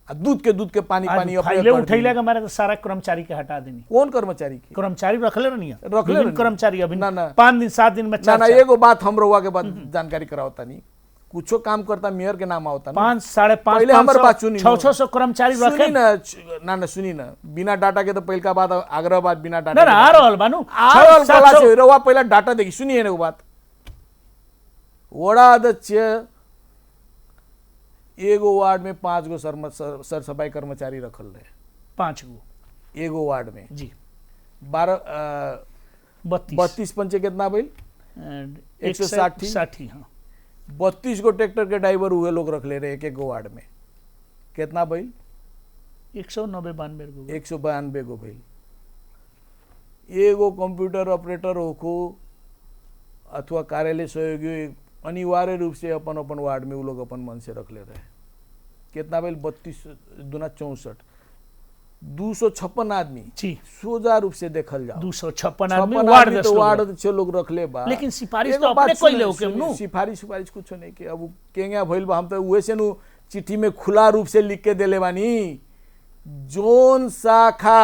दूध के पानी पानी आज फाइले उठैला के मारे तो सारा कर्मचारी के हटा देनी। कौन कर्मचारी के? कर्मचारी रखले रहनी है, रखले विभिन्न रहनी। कर्मचारी अभी ना, ना। 5 दिन 7 दिन में ना ना, 4 एगो बात हम रहुआ के बाद जानकारी करावता नहीं, कुछो काम करता मेयर के नाम आवता ना। 5 साढ़े 5 पहले हमर बात सुनी, 600 कर्मचारी सुनी रखे ना, ना सुनी ना, बिना डाटा के तो पहल का बात, आग्रह बात बिना डाटा ना ना आ रहल बानू आ रहल कला से रहुआ पहला डाटा देखी। सुनिए ना वो बात, वड़ा अध्यक्ष एगो वार्ड में 5 गो सर सफाई कर्मचारी रखल रहे, 5 गो एगो वार्ड में जी 32 पंचे कितना भइल? 160 60 हाँ 32 गो ट्रैक्टर के ड्राइवर हुए लोग रख ले रहे एक गो वार्ड में, कितना भइल? 190-92 गो 192 गो भइल। एगो कंप्यूटर ऑपरेटर होको अथवा कार्यालय सहयोगी अनिवार्य रूप से अपन अपन वार्ड में वो लोग अपन मन से रख ले रहे। कितना बेल 32 दूना 64 256 आदमी जी सोजा रूप से देखल जाओ 256 छप्पन आदमी वार्ड आदमी दस तो लोग वार्ड रहे। 6 लोग रख ले बा। लेकिन सिफारिश एगो तो अपने बात कइले सुने- होके नु। सिफारिश कुछ नहीं के। अब केंगा भइल बा, हम तो उहे से नु चिट्ठी में खुला रूप से लिख के देले बानी, जोन शाखा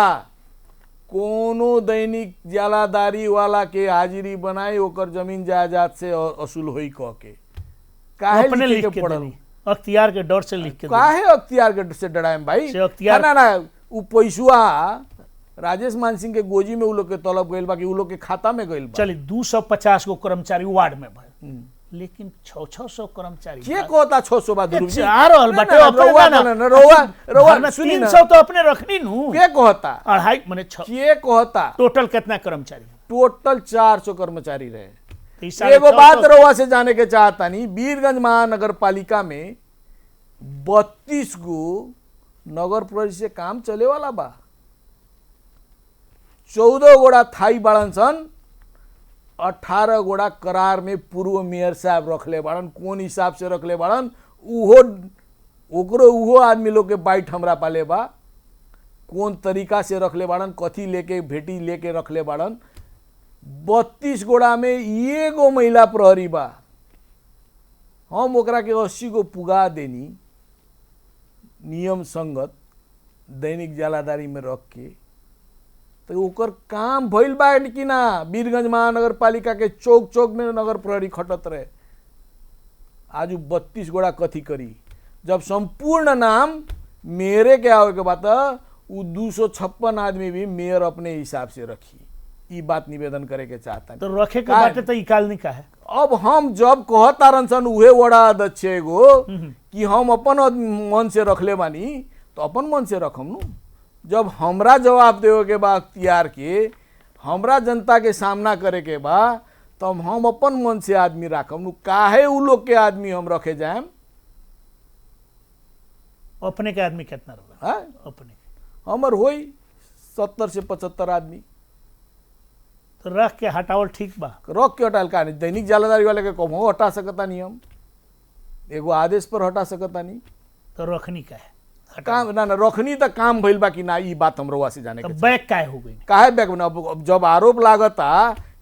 कोनो दैनिक जालादारी वाला के हाजिरी बनाई ओकर जमीन जायदाद से असूल होई कह के। काहे अपने लिखे लिख के पड़ल? देनी, अख्तियार के डर से लिख के देनी। काहे अख्तियार के से डराएम भाई? से अख्तियार- ना ना उ पैसुआ राजेश मान सिंह के गोजी में उ लोग के तलब गइल बा कि उ लोग के खाता में गइल बा। चलिए 250 गो कर्मचारी वार्ड में भइल, लेकिन 600 कर्मचारी के कहता 600 बा ध्रुव जी? चार रहल बाटे ना, अपने रउआ ना, बोले ना, रउआ ना, सुनी ना। 300 तो अपने रखनी नु। के कहता? अढ़ाई माने के कहता? टोटल कितना कर्मचारी? टोटल 400 कर्मचारी रहे। तो इस साढ़े एगो 600 बात रउआ से जाने के चाहता नहीं, वीरगंज महानगर पालिका में 32 गो नगर परिषद से काम चले वाला बा। 14 गोड़ा थाई बाड़न सन, 18 गोड़ा करार में पूर्व मेयर साहब रखले बाड़न। कौन हिसाब से रखले बाड़न उहो आदमी लोग के बाइट हमरा पाले बा। कौन तरीका से रखले बाड़न, कथी लेके भेटी लेके रखले बाड़न। 32 गोड़ा में एगो महिला प्रहरी बा। हम ओकरा के 80 गो पुगा देनी नियम संगत दैनिक जालादारी में रख के, तो ओकर काम भइल बा कि ना? वीरगंज महानगर पालिका के चौक चौक में नगर प्रहरी खटत रहे। आज 32 गोड़ा कथी करी? जब संपूर्ण नाम मेरे के आवे के बात, उ 256 आदमी भी मेयर अपने हिसाब से रखी। ई बात निवेदन करे के चाहता तो रखे के बाटे तो इकाल नहीं का है। अब हम जब कहतारन सन उहे वड़ा अध्यक्ष एगो कि हम अपन मन से रखले बानी, तो अपन मन से रखम नु। जब हमरा जवाब देवे के बा अख्तियार के, हमरा जनता के सामना करे के बा, तब हम अपन मन से आदमी राखम नु। काहे उ लोग के आदमी हम रखे जाएम? अपने के आदमी कितना रहा? हाँ? अपने हमर होई 70 से 75 आदमी। तो रख के हटावल ठीक बा। रख के हटाल का नहीं? दैनिक जालादारी वाले के कम हटा सकता नहीं, हम एगो आदेश पर हटा सकता नहीं। तो रखनी का है काम ना ना रखनी तो काम भइल बा कि ना, ई बात हमरो से जाने तो के बैक काय हो गई? काहे बैक बना? अब जब आरोप लागता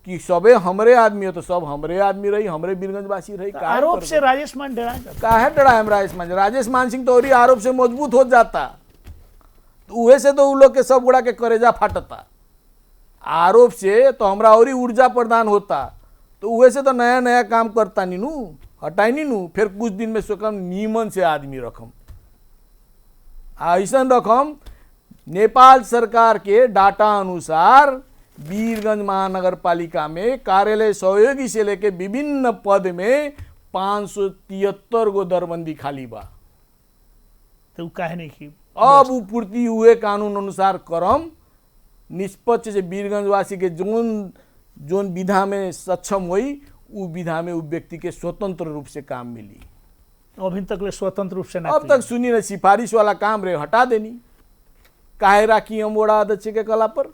कि सबे हमरे आदमी हो, तो सब हमरे आदमी रही, हमरे वीरगंज वासी रही। काहे आरोप कर- से राजेश मान डरा जाता। काहे डरा हम राजेश मान सिंह तो और ही आरोप से मजबूत हो जाता। तो उहे से तो उ लोग के सब गुड़ा के करेजा फाटता। आरोप से तो हमरा और ही ऊर्जा प्रदान होता। तो उहे से तो नया नया काम करता नी नू, हटाई नी नू। फिर कुछ दिन में सोकम नीमन से आदमी रखम, ऐसा रकम। नेपाल सरकार के डाटा अनुसार वीरगंज महानगर पालिका में कार्यालय सहयोगी से लेके विभिन्न पद में 573 गो दरबंदी खाली बा। तो काहे नहीं की? अब उ पूर्ति हुए कानून अनुसार करम निष्पक्ष से वीरगंज वासी के जोन विधा में सक्षम हुई, उ विधा में उ व्यक्ति के स्वतंत्र रूप से काम मिली। अभी तक ले स्वतंत्र रूप से ना अब तक सुनी ना, सिफारिश वाला काम रे हटा देनी। काहे राखी हम वड़ा अध्यक्ष के कला पर?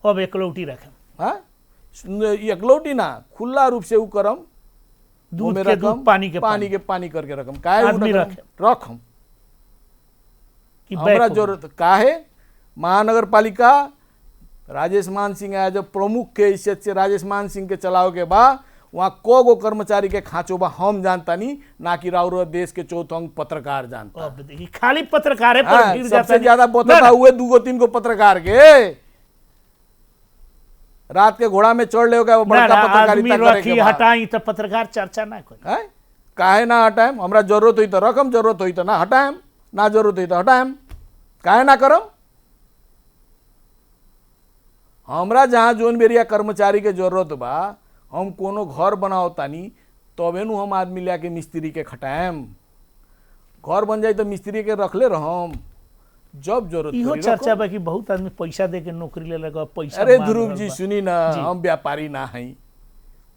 अब एकलौटी रखे। हाँ, एकलौटी ना, खुला रूप से उ करम। दूध ओमे के रकम, दूध, पानी के पानी के पानी करके रकम। काहे आदमी रखम कि हमरा बैक हो जरूरत काहे? महानगर पालिका राजेश मान सिंह एज प्रमुख के हैसियत से राजेश मान सिंह के चलाओ के बा। वहाँ को गो कर्मचारी के खाँचो बा हम जानता नहीं, ना कि राउर देश के चौथंग पत्रकार जानता। अब देखिए खाली पत्रकार है पर हाँ, गिर जाता सबसे नहीं। ज्यादा बोतल हुए 2-3 को पत्रकार के। रात के घोड़ा में चढ़ ले ना, बड़का ना, आदमी पत्रकारिता करे रखी के बा। हटाई तो पत्रकार चर्चा ना कोई। हैं? काहे ना हटाएम? हमरा जरूरत हुई तो रकम, जरूरत हुई तो ना हटाएम, ना जरूरत हुई तो हटाएम। काहे ना करम? हमरा जहाँ जोन बेरिया कर्मचारी के जरूरत बा, हम कोनो घर बनाओ तानी तबे नु हम आदमी लिया के मिस्त्री के खटाएम। घर बन जाए तो मिस्त्री के रखले रहम, जब जरूरत इहो पड़ी चर्चा रकम। बा कि बहुत आदमी पैसा दे के नौकरी ले लगा पैसा अरे मांग ध्रुव रहल जी बा। सुनी ना, जी। हम व्यापारी ना हई।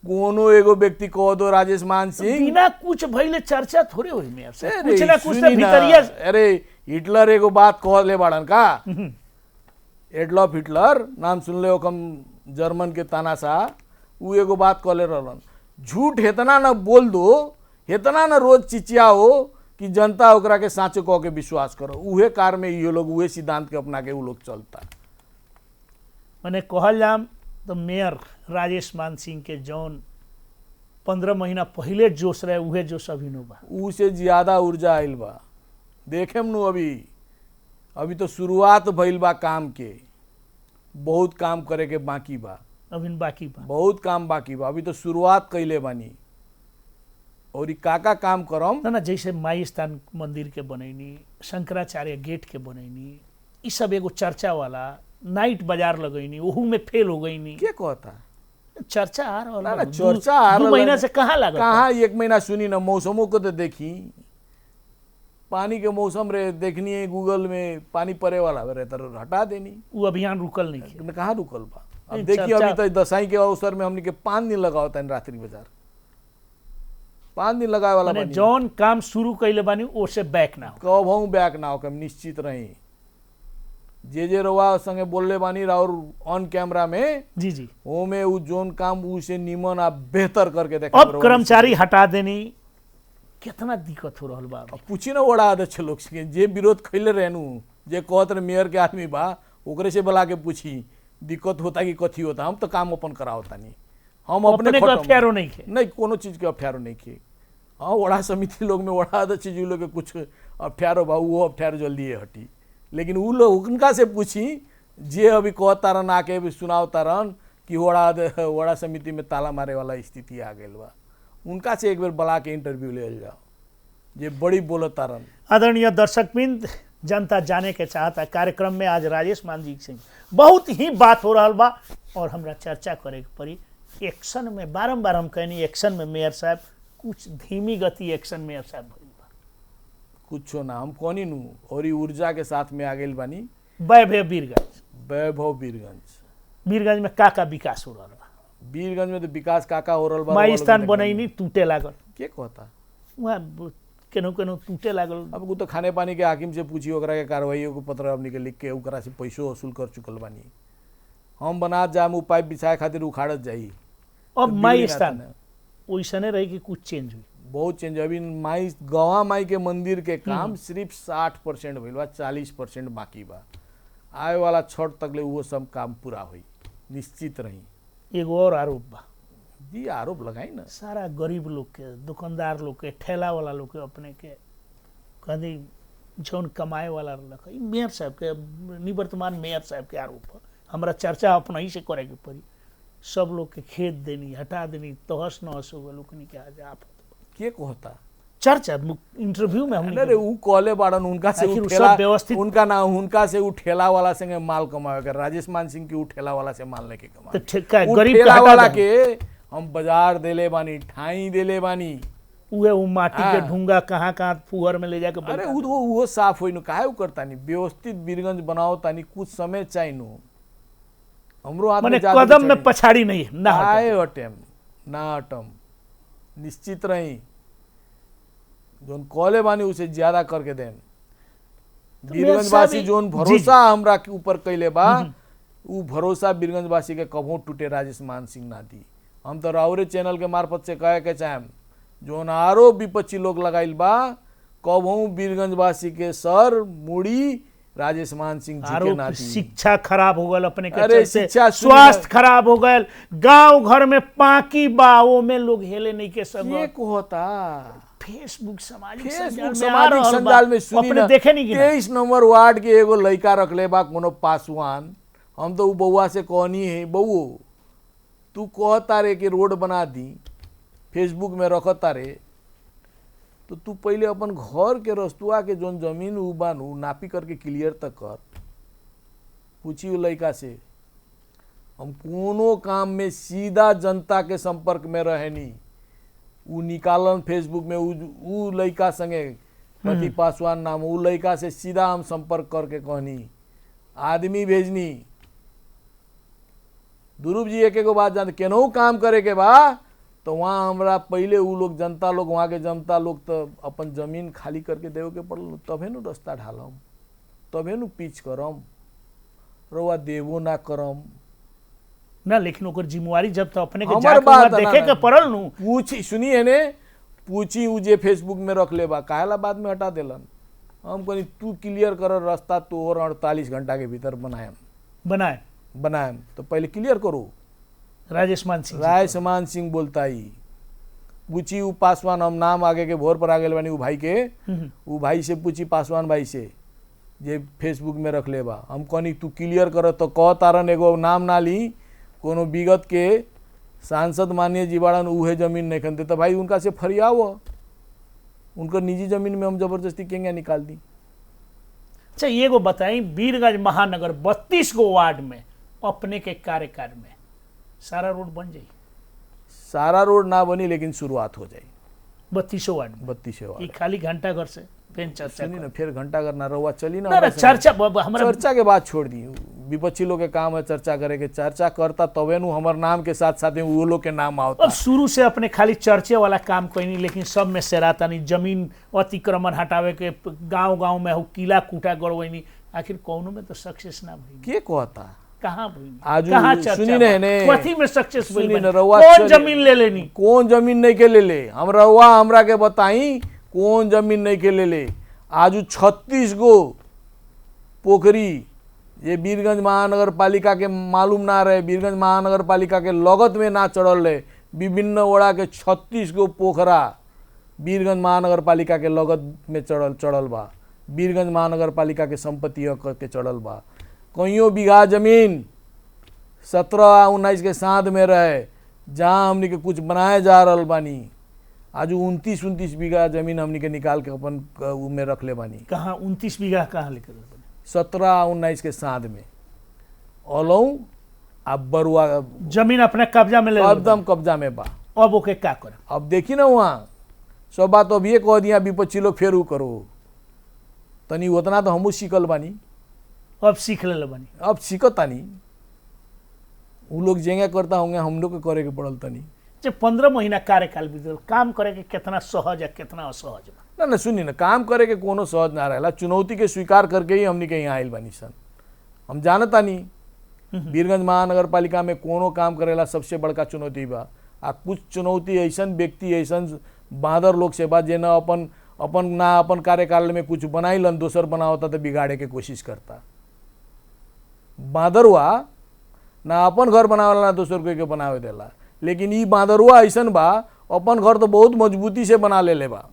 कोनो एगो व्यक्ति कह दो राजेश मान सिंह, बिना कुछ भइले चर्चा थोड़े होई में से अरे कुछ ना कुछ तो सुनी ना, भीतरिया अरे हिटलर एगो बात कहले बाड़न का, एडलॉफ हिटलर नाम सुनले हो कम, जर्मन के तानाशाह। उ एगो बात कहले रहलन, झूठ इतना न बोल दो, इतना न रोज चिचियाओ कि जनता ओकरा के साँचो कह के विश्वास करो। उहे कार में ये लोग उहे सिद्धांत के अपना के उ लोग चलता। मैंने कहल जाम तो मेयर राजेश मान सिंह के जौन 15 महीना पहले जोश रहे उहे जोश अभी नो बा। उ से ज्यादा ऊर्जा आइल बा। देखेम नु अभी तो शुरुआत भइल बा काम के, बहुत काम करे के बाकी बा, अभी बाकी बा, बहुत काम बाकी बा, अभी तो शुरुआत कैले बानी। और ई का काम करम ना जैसे माई स्थान मंदिर के बनैनी, शंकराचार्य गेट के बनैनी, ई सब एगो चर्चा वाला नाइट बाजार लगैनी, ओहू में फेल हो गईनी। के कहता चर्चा आ रहा ना चर्चा आ दो रहल महीना है। से कहाँ लागल? कहाँ 1 महीना सुनी ना, मौसमों को तो देखी, पानी के मौसम रे देखनी है गूगल में, पानी पड़े वाला रहे तो हटा देनी, वो अभियान रुकल नहीं है। कहाँ रुकल बा। अब नहीं, देखिए चर्चा- अभी तो दसाई के अवसर में हमने के 5 दिन लगा होता है रात्रि बाजार, 5 दिन लगाए वाला माने बानी। जौन काम शुरू कैले बानी ओसे बैक ना हो। कबहू बैक ना हो, कम निश्चित रही। जे रवा संगे बोलले बानी और ऑन कैमरा में, जी जी। ओमे उ जोन काम उ से निमन आ बेहतर करके देखा। अब कर्मचारी हटा देनी, कितना दिक्कत हो रहल बा अभी। पूछी ना बड़ा अध्यक्ष लोग से, जे विरोध कैले रहनु, जे कहत रहे मेयर के आदमी बा, ओकरे से बुला के पूछी दिक्कत होता कि कथी होता। हम तो काम अपन करावता नहीं, हम अपने को खत्म। अफेयरो नहीं खे। नहीं, कोनो चीज के अफेयरो नहीं किए। हाँ, वड़ा समिति लोग में वड़ा अध्यक्ष जी लोग के कुछ अफेयरो बा, वो अफेयरो जल्दी हटी। लेकिन उ लोग उनका से पूछी जे अभी कहता रन आके भी सुनावता रन कि वड़ा समिति में ताला मारे वाला स्थिति आ गई बा, उनका से एक बार बुला के इंटरव्यू ले जाओ, जे बड़ी बोलता रन। आदरणीय दर्शकबिंद, जनता जाने के चाहता कार्यक्रम में आज राजेश मान जी सिंह बहुत ही बात हो रहा बा और हमरा चर्चा करे के पड़ी। एक्शन में बारम्बार हम कहनी, एक्शन में मेयर साहब कुछ धीमी गति एक्शन मेयर साहब भइल बा। कुछो ना, हम कोनी नु और ई ऊर्जा के साथ में आ गई बानी। वैभव वीरगंज, वैभव वीरगंज में का विकास हो रहा बा। वीरगंज में तो विकास काका हो रहा बा। माई स्थान बनैनी टूटे लागल, के कहता वहाँ केनो केनो टूटे लागल। अब उ तो खाने पानी के हाकिम से पूछी, ओकरा के कार्रवाई को पत्र हमनी के लिख के ओकरा से पैसो वसूल कर चुकल बानी। हम बना जाम उ पाइप बिछाए खातिर उखाड़त जाई। अब तो माई बिगड़ी स्थान ना। वैसने रही कि कुछ चेंज हुई। बहुत चेंज। अभी माई गवा माई के मंदिर के काम सिर्फ 60% भइल बा, 40% बाकी बा। आए वाला छठ तक ले वो सब काम पूरा हुई, निश्चित रही। एगो और आरोप बा, जी आरोप लगाई ना। सारा गरीब लोग के, दुकानदार लोग के, ठेला वाला लोग के, अपने के कहीं जौन कमाए वाला रख, मेयर साहब के, निवर्तमान मेयर साहब के आरोप है। हमरा चर्चा अपना ही से करे के पड़ी। सब लोग के खेत देनी, हटा देनी, तहस नहस हो गए लोग के आज आप के कहता चर्चा इंटरव्यू में हमने अरे उ कॉले बाड़न, उनका से आखिर उ उ ठेला सब व्यवस्थित- उनका ना, उनका से उ ठेला वाला संगे माल कमावे के। राजेश मान सिंह की उ ठेला वाला से माल लेके तो कमावे। ठेका उ गरीब के ठेला हटा वाला देनी। के हम बाजार देले बानी, ठाई देले बानी। उहे उ माटी के हाँ। ढूंगा कहाँ फुहर में ले जाके अरे वो साफ होइनु, काहे उ करता नहीं। व्यवस्थित वीरगंज बनाओ तानी, कुछ समय चाहिनु। हमरो हाथ माने में जादू कदम में चाहिए। पछाड़ी नहीं ना हटे। काहे हटेम ना हटम, निश्चित रही। जोन कॉले बानी उसे ज्यादा करके देम। वीरगंज वासी जोन भरोसा हमरा के ऊपर कैले बा, उ भरोसा वीरगंज वासी के कभो टूटे राजेश मान सिंह ना दी। हम तो राउरे चैनल के मार्फत से कहे के चाहेम, जोन आरोप विपक्षी लोग लगाइल बा, कभो वीरगंज वासी के सर मुड़ी राजेश मान सिंह जी के आरोप ना दी। शिक्षा खराब हो गल अपने के अरे चलते, शिक्षा स्वास्थ्य खराब हो गल, गांव घर में पाकी बाओ में लोग हेले नहीं के सब। ये कहता फेसबुक सामाजिक फेसबुक संजाल में आ सामाजिक रहल बा। संजाल में सुनी अपने ना, देखे नहीं कि ना? 23 नंबर वार्ड के एगो लड़का रखले बा कोनो पासवान। हम तो उ बउआ से कहनी है, बउओ तू कहता रे कि रोड बना दी, फेसबुक में रखता रे, तो तू पहले अपन घर के रस्तुआ के जोन जमीन उ बानू नापी करके क्लियर तक कर। पूछी उ लड़का से। हम कोनो काम में सीधा जनता के संपर्क में रहेनी। उ निकालन फेसबुक में उ लड़का संगे पति पासवान नाम, उ लड़का से सीधा हम संपर्क करके कहनी, आदमी भेजनी। ध्रुव जी एक बात जानते, केनहू काम करे के बा तो वहाँ हमरा पहले उ लोग जनता लोग, वहाँ के जनता लोग तो अपन जमीन खाली करके देवे के पड़ल, तभे नु रास्ता ढालम, तभे नु पिच करम। रउआ देवो ना करम, ना, लेकिन ओकर जिम्मेवारी जब तो अपने के हमर जाके बात वहाँ ना, देखे ना, के पड़ल नु। पूछी सुनिए ने पूछी उ जे फेसबुक में रख ले बा काहेला बाद में हटा देलन। हम कहनी तू क्लियर कर रास्ता तो और 48 घंटा के भीतर बनाएम तो पहले क्लियर करो। राजेश मान सिंह राय समान सिंह बोलता ही पूछी उ पासवान, हम नाम आगे के भोर पर आ गए बानी उ भाई के, उ भाई से पूछी पासवान भाई से जे फेसबुक में रख ले बा। हम कहनी तू क्लियर कर तो कह तारन एगो नाम ना ली कोनो विगत के सांसद माननीय जीवाड़न उहे जमीन नहीं खनते तो भाई उनका से फरियाव, उनकर निजी जमीन में हम जबरदस्ती केंगे निकाल दी। अच्छा एगो बताई, वीरगंज महानगर 32 गो वार्ड में अपने के कार्यकाल में सारा रोड बन जाई? सारा रोड ना बनी लेकिन शुरुआत हो जाई 32 वार्ड में। 32 ई वार्ड खाली घंटा घर से फिर चर्चा सुनी ना, फिर घंटा करना रहुआ चली ना ना हमरा संगे। चर्चा हमरा चर्चा के बाद छोड़ दी, विपक्षी लोग के काम है चर्चा करे के, चर्चा करता तबे नु हमर नाम के साथ साथ वो लोग के नाम आवता। अब शुरू से अपने खाली चर्चे वाला काम कोई नहीं, लेकिन सब में सेरातानी जमीन अतिक्रमण हटावे के, गांव में किला कूटा गड़वैनी, आखिर कौनो में तो सक्सेस ना भई। के कहता कहाँ भई? आजू कहाँ चर्चा सुनी बा? ने कथी में सक्सेस भई? सुनी ने रउआ कौन चली- जमीन ले लेनी? कौन जमीन नहीं के ले ले हम रउआ हमरा के बताई कौन जमीन नहीं के ले ले। आजू 36 गो पोखरी ये वीरगंज महानगर पालिका के मालूम ना रहे, वीरगंज महानगर पालिका के लगत में ना चढ़ल रहे, विभिन्न वड़ा के 36 गो पोखरा वीरगंज महानगर पालिका के लगत में चढ़ल बा, वीरगंज महानगर पालिका के संपत्ति हक के चढ़ल बा। कईयों बीघा जमीन 17-19 के साथ में रहे जहाँ हमनी के कुछ बनाए जा रहल बानी, आज 29 बीघा जमीन हमनी के निकाल के अपन उ में रख ले बानी। कहाँ 29 बीघा कहाँ लेकर बने? 17-19 के साथ में अलऊ अब बरुआ जमीन अपने कब्जा में ले एकदम कब्जा में बा। अब ओके का करे? अब देखी ना वहाँ सब बात अब ये कह दिया विपक्षी लोग फेरू करो, तनी उतना तो हमू सीखल बानी, अब सीख ले बनी। अब सीखतानी उ लोग जेंगा करता होंगे हम लोग के करे के पड़ल तनी। जब 15 महीना कार्यकाल बीतल, काम करे के कितना सहज है कितना असहज बा? ना सुनी ना, काम करे के कोनो सहज ना रहेला, चुनौती के स्वीकार करके ही हमनी के यहाँ आइल बानी सन। हम जानता नहीं वीरगंज महानगर पालिका में कोनो काम करेला सबसे बड़का चुनौती बा। आ कुछ चुनौती ऐसन व्यक्ति ऐसन बांदर लोग से बा जे ना अपन कार्यकाल में कुछ बनाइलन, दोसर बनावता तो बिगाड़े के कोशिश करता। बांदरवा ना अपन घर बनावेला ना दोसर कोई के बनावे देला, लेकिन ई बांदरवा ऐसन बा अपन घर तो बहुत मजबूती से बना ले बा,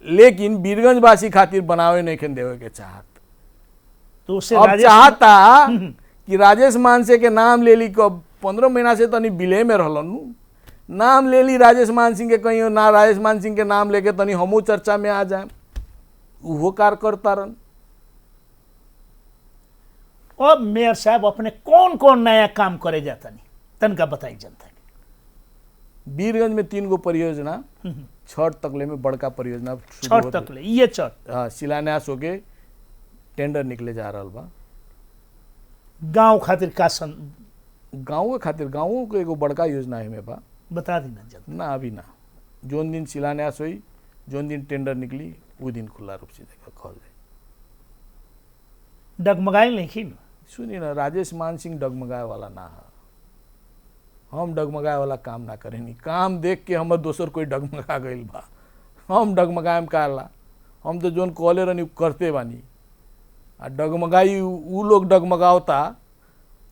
लेकिन वीरगंज वासी खातिर बनावे नहीं खन देवे के चाहत। तो उससे अब राजेश चाहता कि राजेश मानसे के नाम ले ली, कब 15 महीना से तनी बिले में रहलन, नाम ले ली राजेश मान सिंह के, कहीं ना राजेश मान सिंह के नाम लेके तनी हमू चर्चा में आ जाए, उहो कार करता रहन। अब मेयर साहब अपने कौन कौन नया काम करे जाता नहीं तनका बताई जनता के। वीरगंज में 3 गो परियोजना छठ तकले में बड़का परियोजना छठ तक ले, ये छठ शिलान्यास होके टेंडर निकले जा रहा बा। गांव खातिर का गाँव के खातिर गाँवों के एगो बड़का योजना है में बा, बता दी ना जनता। ना अभी ना, जोन दिन शिलान्यास हुई जोन दिन टेंडर निकली वो दिन खुला रूप से कहल जाए। डगमगाई नहीं सुनिए ना, राजेश मान सिंह डगमगाए वाला ना है, हम डगमगाए वाला काम ना करेनी। काम देख के हमर दोसर कोई डगमगा गइल बा, हम डगमगाएम काला, हम तो जोन कहले रहनी करते बानी। आ डगमगाई उ लोग डगमगावता,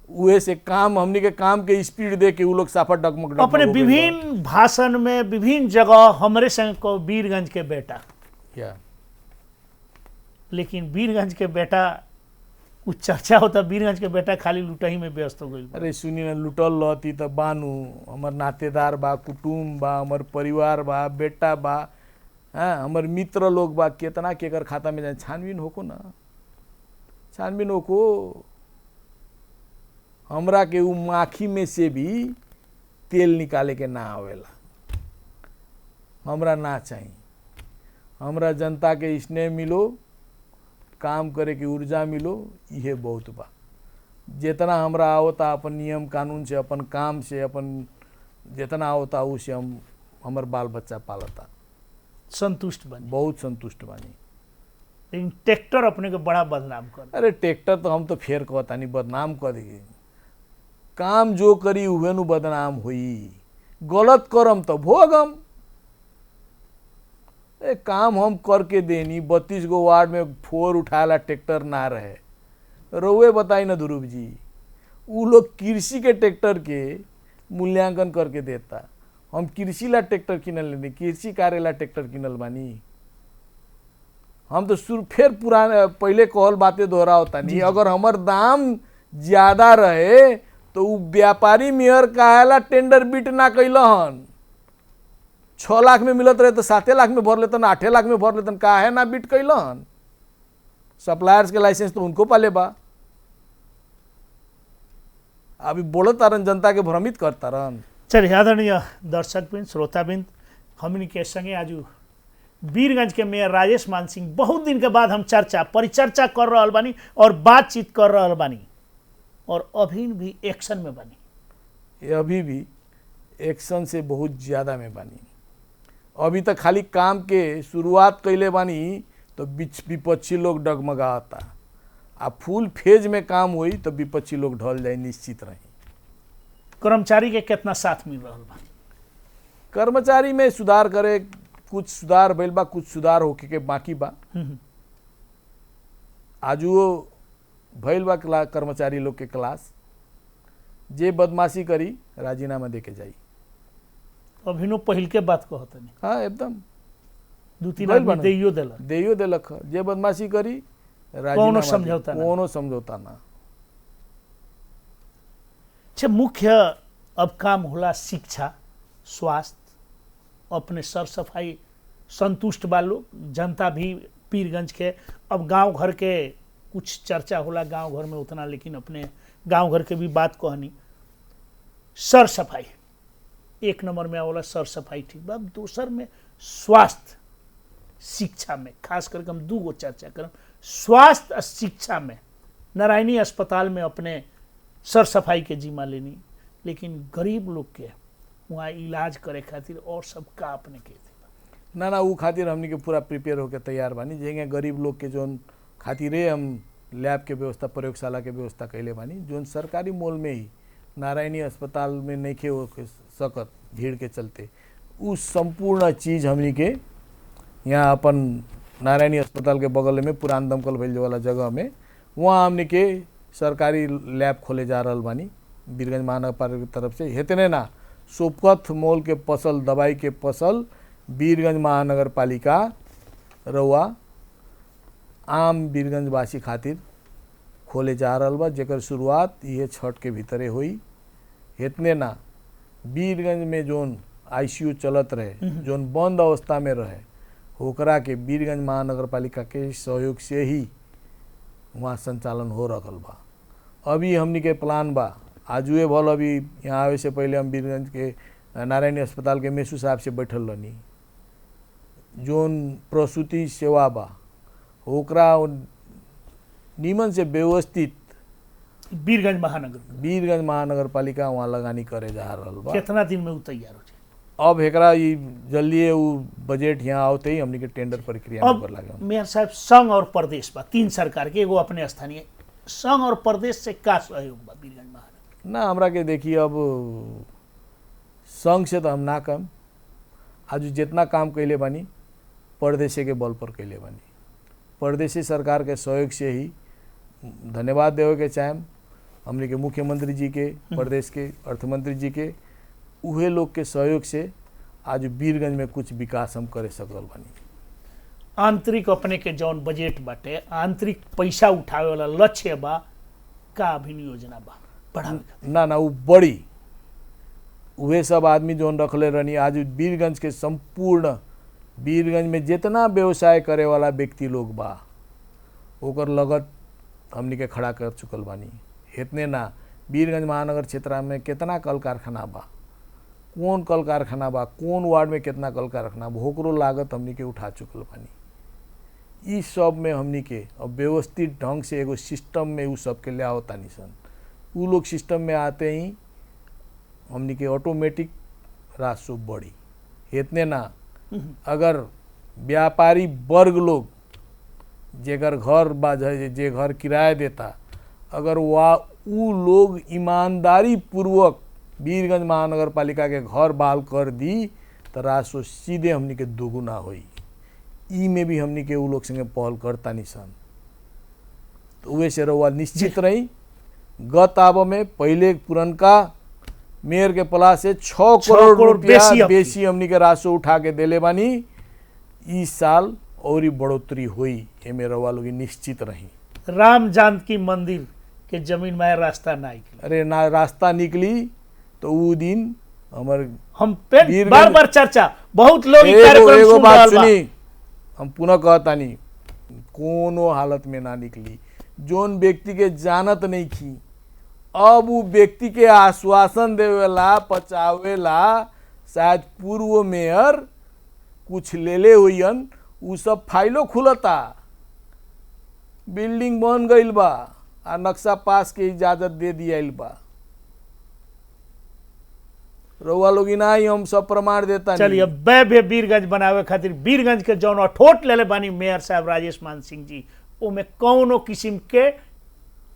उहे से काम हमनी के काम के स्पीड देख के उ लोग साफा डगमग अपने विभिन्न भाषण में विभिन्न जगह हमरे संग को वीरगंज के बेटा, क्या लेकिन वीरगंज के बेटा कुछ चर्चा होता, वीरगंज के बेटा खाली लुटही में व्यस्त हो गई। अरे सुनी ना, लुटल रहती तो बानू, हमर नातेदार बा, कुटुम्ब बा, हमर परिवार बा, बेटा बा, हाँ हमर मित्र लोग बा, कितना केकर खाता में जाए छानबीन होको ना, छानबीन होको। हमरा के उ माखी में से भी तेल निकाले के ना आवेला, हमरा ना चाहिए। हमरा जनता के स्नेह मिलो, काम करे की ऊर्जा मिलो, इहे बहुत बा। जितना हमरा आवता अपन नियम कानून से, अपन काम से, अपन जितना आवता उसे हम हमर बाल बच्चा पालता, संतुष्ट बनी, बहुत संतुष्ट बानी। लेकिन ट्रैक्टर अपने को बड़ा बदनाम कर। अरे ट्रैक्टर तो हम तो फेर कहता नहीं बदनाम कर दी, काम जो करी उहे नु बदनाम हुई, गलत करम तो भोगम। ए काम हम करके देनी, 32 गो वार्ड में फोर उठाला ट्रैक्टर ना रहे। रउए बताई ना ध्रुव जी, उ लोग कृषि के ट्रैक्टर के मूल्यांकन करके देता। हम कृषि ला ट्रैक्टर किनल लेनी, कृषि कार्य ला ट्रैक्टर किनल बानी। हम तो फिर पुराने पहले कहल बातें दोहरावता नहीं। अगर हमर दाम ज्यादा रहे तो उ व्यापारी मेयर काहेला टेंडर बीट ना कैलहन। 6 लाख में मिलत रहे तो 7 लाख में भर लेतन, 8 लाख में भर लेतन, काहे ना बीट कैलहन। सप्लायर्स के लाइसेंस तो उनको पाले बा। अभी बोलत तारन, जनता के भ्रमित करता रहन। चलिए आदरणीय दर्शकबिन, श्रोताबिन, हमनी के संगे आज वीरगंज के मेयर राजेश मान सिंह बहुत दिन के बाद हम परिचर्चा कर रहल बानी और बातचीत कर रहल बानी और अभी भी एक्शन में बानी। ये अभी भी एक्शन से बहुत ज़्यादा में बानी। अभी तक खाली काम के शुरुआत कैले बानी तो विपक्षी लोग डगमगाता। आ फुल फेज में काम हुई तो विपक्षी लोग ढल जाए, निश्चित रही। कर्मचारी के कितना साथ मिल रहल बा? कर्मचारी में सुधार करे, कुछ सुधार भइल बा, कुछ सुधार होके के बाकी बा। आजुओ भइल बा कर्मचारी लोग के क्लास, जे बदमाशी करी राजीनामा देके जाई। अभिनो पहिल के बात कहतनी। हाँ एकदम 2-3 आदमी देइयो देलक। जे बदमाशी करी कोनो समझौता ना। कोनो समझौता ना। मुख्य अब काम होला शिक्षा, स्वास्थ्य, अपने सर सफाई संतुष्ट बा लोग, जनता भी पीरगंज के। अब गांव घर के कुछ चर्चा होला गांव घर में उतना, लेकिन अपने गांव घर के भी बात कहनी। सर सफाई 1 नंबर में आवला, सर सफाई ठीक बा। दूसर में स्वास्थ्य शिक्षा में, खास करके हम 2 गो चर्चा करम। स्वास्थ्य और शिक्षा में नारायणी अस्पताल में अपने सर सफाई के जिम्मा लेनी, लेकिन गरीब लोग के वहाँ इलाज करे खातिर और सब का अपने के ना ना उ खातिर हमनी के पूरा प्रिपेयर होके तैयार बानी। जेंगे गरीब लोग के जोन खातिरे हम लैब के व्यवस्था, प्रयोगशाला के व्यवस्था कैले बानी, जोन सरकारी मॉल में ही नारायणी अस्पताल में नहीं खे हो सकत भीड़ के चलते। उस संपूर्ण चीज़ हमनी के यहाँ अपन नारायणी अस्पताल के बगल में पुरान दमकल भइल वाला जगह में, वहाँ हमनी के सरकारी लैब खोले जा रहल बानी वीरगंज महानगर पालिका की तरफ से। हेतने ना सोपकथ मॉल के पसल, दवाई के पसल वीरगंज महानगर पालिका रउआ आम वीरगंज वासी खातिर खोले जा रहल बा, जेकर शुरुआत ये छठ के भीतरे हुई। हेतने ना वीरगंज में जोन आईसीयू चलत रहे, जोन बंद अवस्था में रहे, ओकरा के वीरगंज महानगर पालिका के सहयोग से ही वहाँ संचालन हो रहल बा। अभी हमनी के प्लान बा, आजुए भल अभी यहाँ आवे से पहले हम वीरगंज के नारायणी अस्पताल के मेसू साहब से बैठल रहनी। जोन प्रसूति सेवा बा ओकरा नीमन से व्यवस्थित वीरगंज महानगर पालिका वहाँ लगानी करे जा रहल बा। कितना दिन में वो तैयार हो जाए? अब एकरा जल्दी वो बजट यहाँ आवते ही हमनी के टेंडर प्रक्रिया में लागे। मेयर साहब, संघ और प्रदेश बा 3 सरकार के, एगो अपने स्थानीय, संघ और प्रदेश से का सहयोग बा वीरगंज महानगर? ना हमरा के देखिए, अब संघ से तो हम ना कम, आज जितना काम कैले बानी परदेशी के बल पर कैले बानी। परदेशी सरकार के सहयोग से ही धन्यवाद देवे के चाहेम हमने के मुख्यमंत्री जी के, प्रदेश के अर्थमंत्री जी के, उहे लोग के सहयोग से आज वीरगंज में कुछ विकास हम करे सकल बानी। आंतरिक अपने के जौन बजट बाटे, आंतरिक पैसा उठावे वाला लक्ष्य बा का अभिन योजना बा बढ़ावे? ना ना वो बड़ी उहे सब आदमी जौन रखले रहनी। आज वीरगंज के संपूर्ण वीरगंज में जितना व्यवसाय करे वाला व्यक्ति लोग बा ओकर लगत हमनी के खड़ा कर चुकल बानी। इतने ना वीरगंज महानगर क्षेत्र में कितना कल कारखाना बा, कौन कल कारखाना बा, कौन वार्ड में कितना कल कारखाना बा, ओकरो लागत हमनी के उठा चुकल बानी। इस सब में हमनी के अब व्यवस्थित ढंग से एगो सिस्टम में उ सब के ले आवता निसन। उ लोग सिस्टम में आते ही हमनी के ऑटोमेटिक राजस्व बढ़ी। इतने ना अगर व्यापारी वर्ग लोग जेकर घर बा, जे घर किराया देता, अगर उ लोग ईमानदारी पूर्वक वीरगंज महानगर पालिका के घर बहाल कर दी तो राजस्व सीधे हमनी के दोगुना होई। ई में भी हमनी के उ लोग संगे पहल करता निसन। तो उहे से रउआ निश्चित रही। गत आब में पहले पुरनका मेयर के पला से 6 करोड़ रुपया बेसी हमनी के राजस्व उठा के देले बानी। इस साल और ही बढ़ोतरी हुई, एमे रउआ लोग निश्चित रही। राम जानकी मंदिर के जमीन में रास्ता ना निकली। अरे ना रास्ता निकली तो उ दिन हमर हम पे बार बार चर्चा बहुत लोग एगो बात सुनी, हम पुनः कहतानी कोनो हालत में ना निकली। जोन व्यक्ति के जानत नहीं की अब उ व्यक्ति के आश्वासन देवेला पचावेला शायद पूर्व मेयर कुछ लेले हुईन, उ सब फाइलो खुलता, बिल्डिंग बन गईल बा आ नक्शा पास के इजाजत दे दियाइल बा। रउआ लोग ना ही हम सब प्रमाण देता। चलिए वैभव वीरगंज बनावे खातिर वीरगंज के जौन अठोट लेले बानी मेयर साहब राजेश मान सिंह जी, ओमे कौनो किस्म के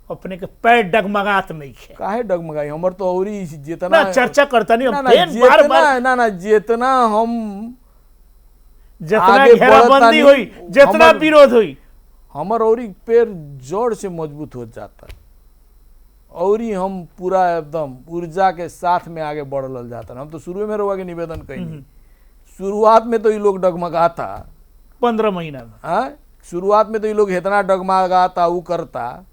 अपने के पैर डगमगात नहीं है। काहे डगमगाई? हमर तो औरी जितना ना चर्चा करता नहीं, हम ना जितना हम जितना घेराबंदी हुई, जितना विरोध हुई, हमर औरी पैर जोर से मजबूत हो जाता और हम पूरा एकदम ऊर्जा के साथ में आगे बढ़ल जाता। हम तो शुरू में रउआ के निवेदन कही, शुरुआत में तो ये लोग डगमगाता 15 महीना में, शुरुआत में तो ये लोग इतना डगमगाता उ करता,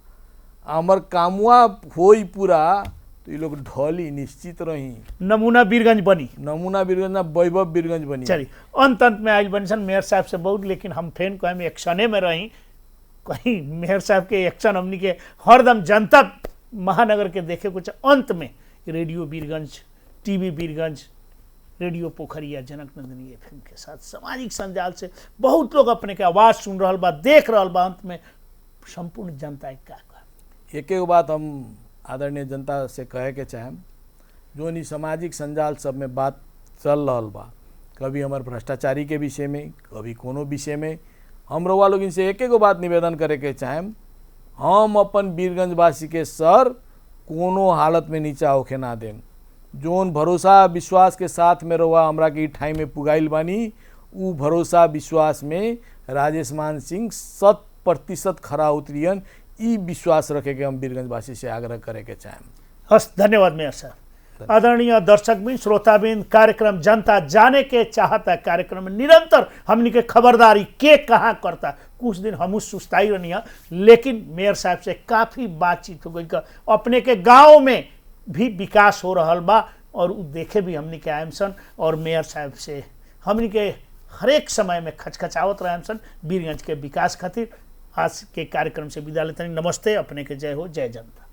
हमर कामुआ होई पूरा तो ये लोग ढली निश्चित रही। नमूना वीरगंज बनी, नमूना वीरगंज ना वैभव वीरगंज बनी। चलिए अंत में आयल बनी मेयर साहब से बहुत, लेकिन हम फेन कहें एक्शने में रही। कहीं मेयर साहब के एक्शन हमनी के हरदम जनता महानगर के देखे कुछ। अंत में radio Birgunj, TV Birgunj, radio Pokhariya, Janak Nandini FM के साथ सामाजिक संजाल से बहुत लोग अपने के आवाज सुन रहा बा, देख रहा बा। अंत में संपूर्ण जनता का एक बात हम आदरणीय जनता से कहे के चाहें, जो नहीं सामाजिक संजाल सब में बात चल रहा बा, कभी हमारे भ्रष्टाचारी के विषय में, कभी कोनो विषय में, हम रउआ लोग इनसे एक बात निवेदन करे के चाहें, हम अपन वीरगंजवासी के सर कोनो हालत में नीचा होके ना दें। जोन भरोसा विश्वास के साथ में रउआ हमरा के ठाई में पुगाइल बानी, उ भरोसा विश्वास में राजेश मान सिंह 100% खरा उतरियन। ई विश्वास रखे के हम वीरगंजवासी से आग्रह करे के चाहें। हस धन्यवाद मेयर साहब। आदरणीय दर्शकबिन, श्रोताबिन, कार्यक्रम जनता जाने के चाहता कार्यक्रम में निरंतर हमनी के खबरदारी के कहाँ करता। कुछ दिन हम सुस्ताई रहनी है, लेकिन मेयर साहब से काफ़ी बातचीत हो गई। अपने के गांव में भी विकास हो रहा बा और उ देखे भी हमनी के आयम सन, और मेयर साहब से हमनी के हरेक समय में खचखचावत रहे सन वीरगंज के विकास खातिर। आज के कार्यक्रम से विदा लेते हैं। नमस्ते, अपने के जय हो, जय जनता।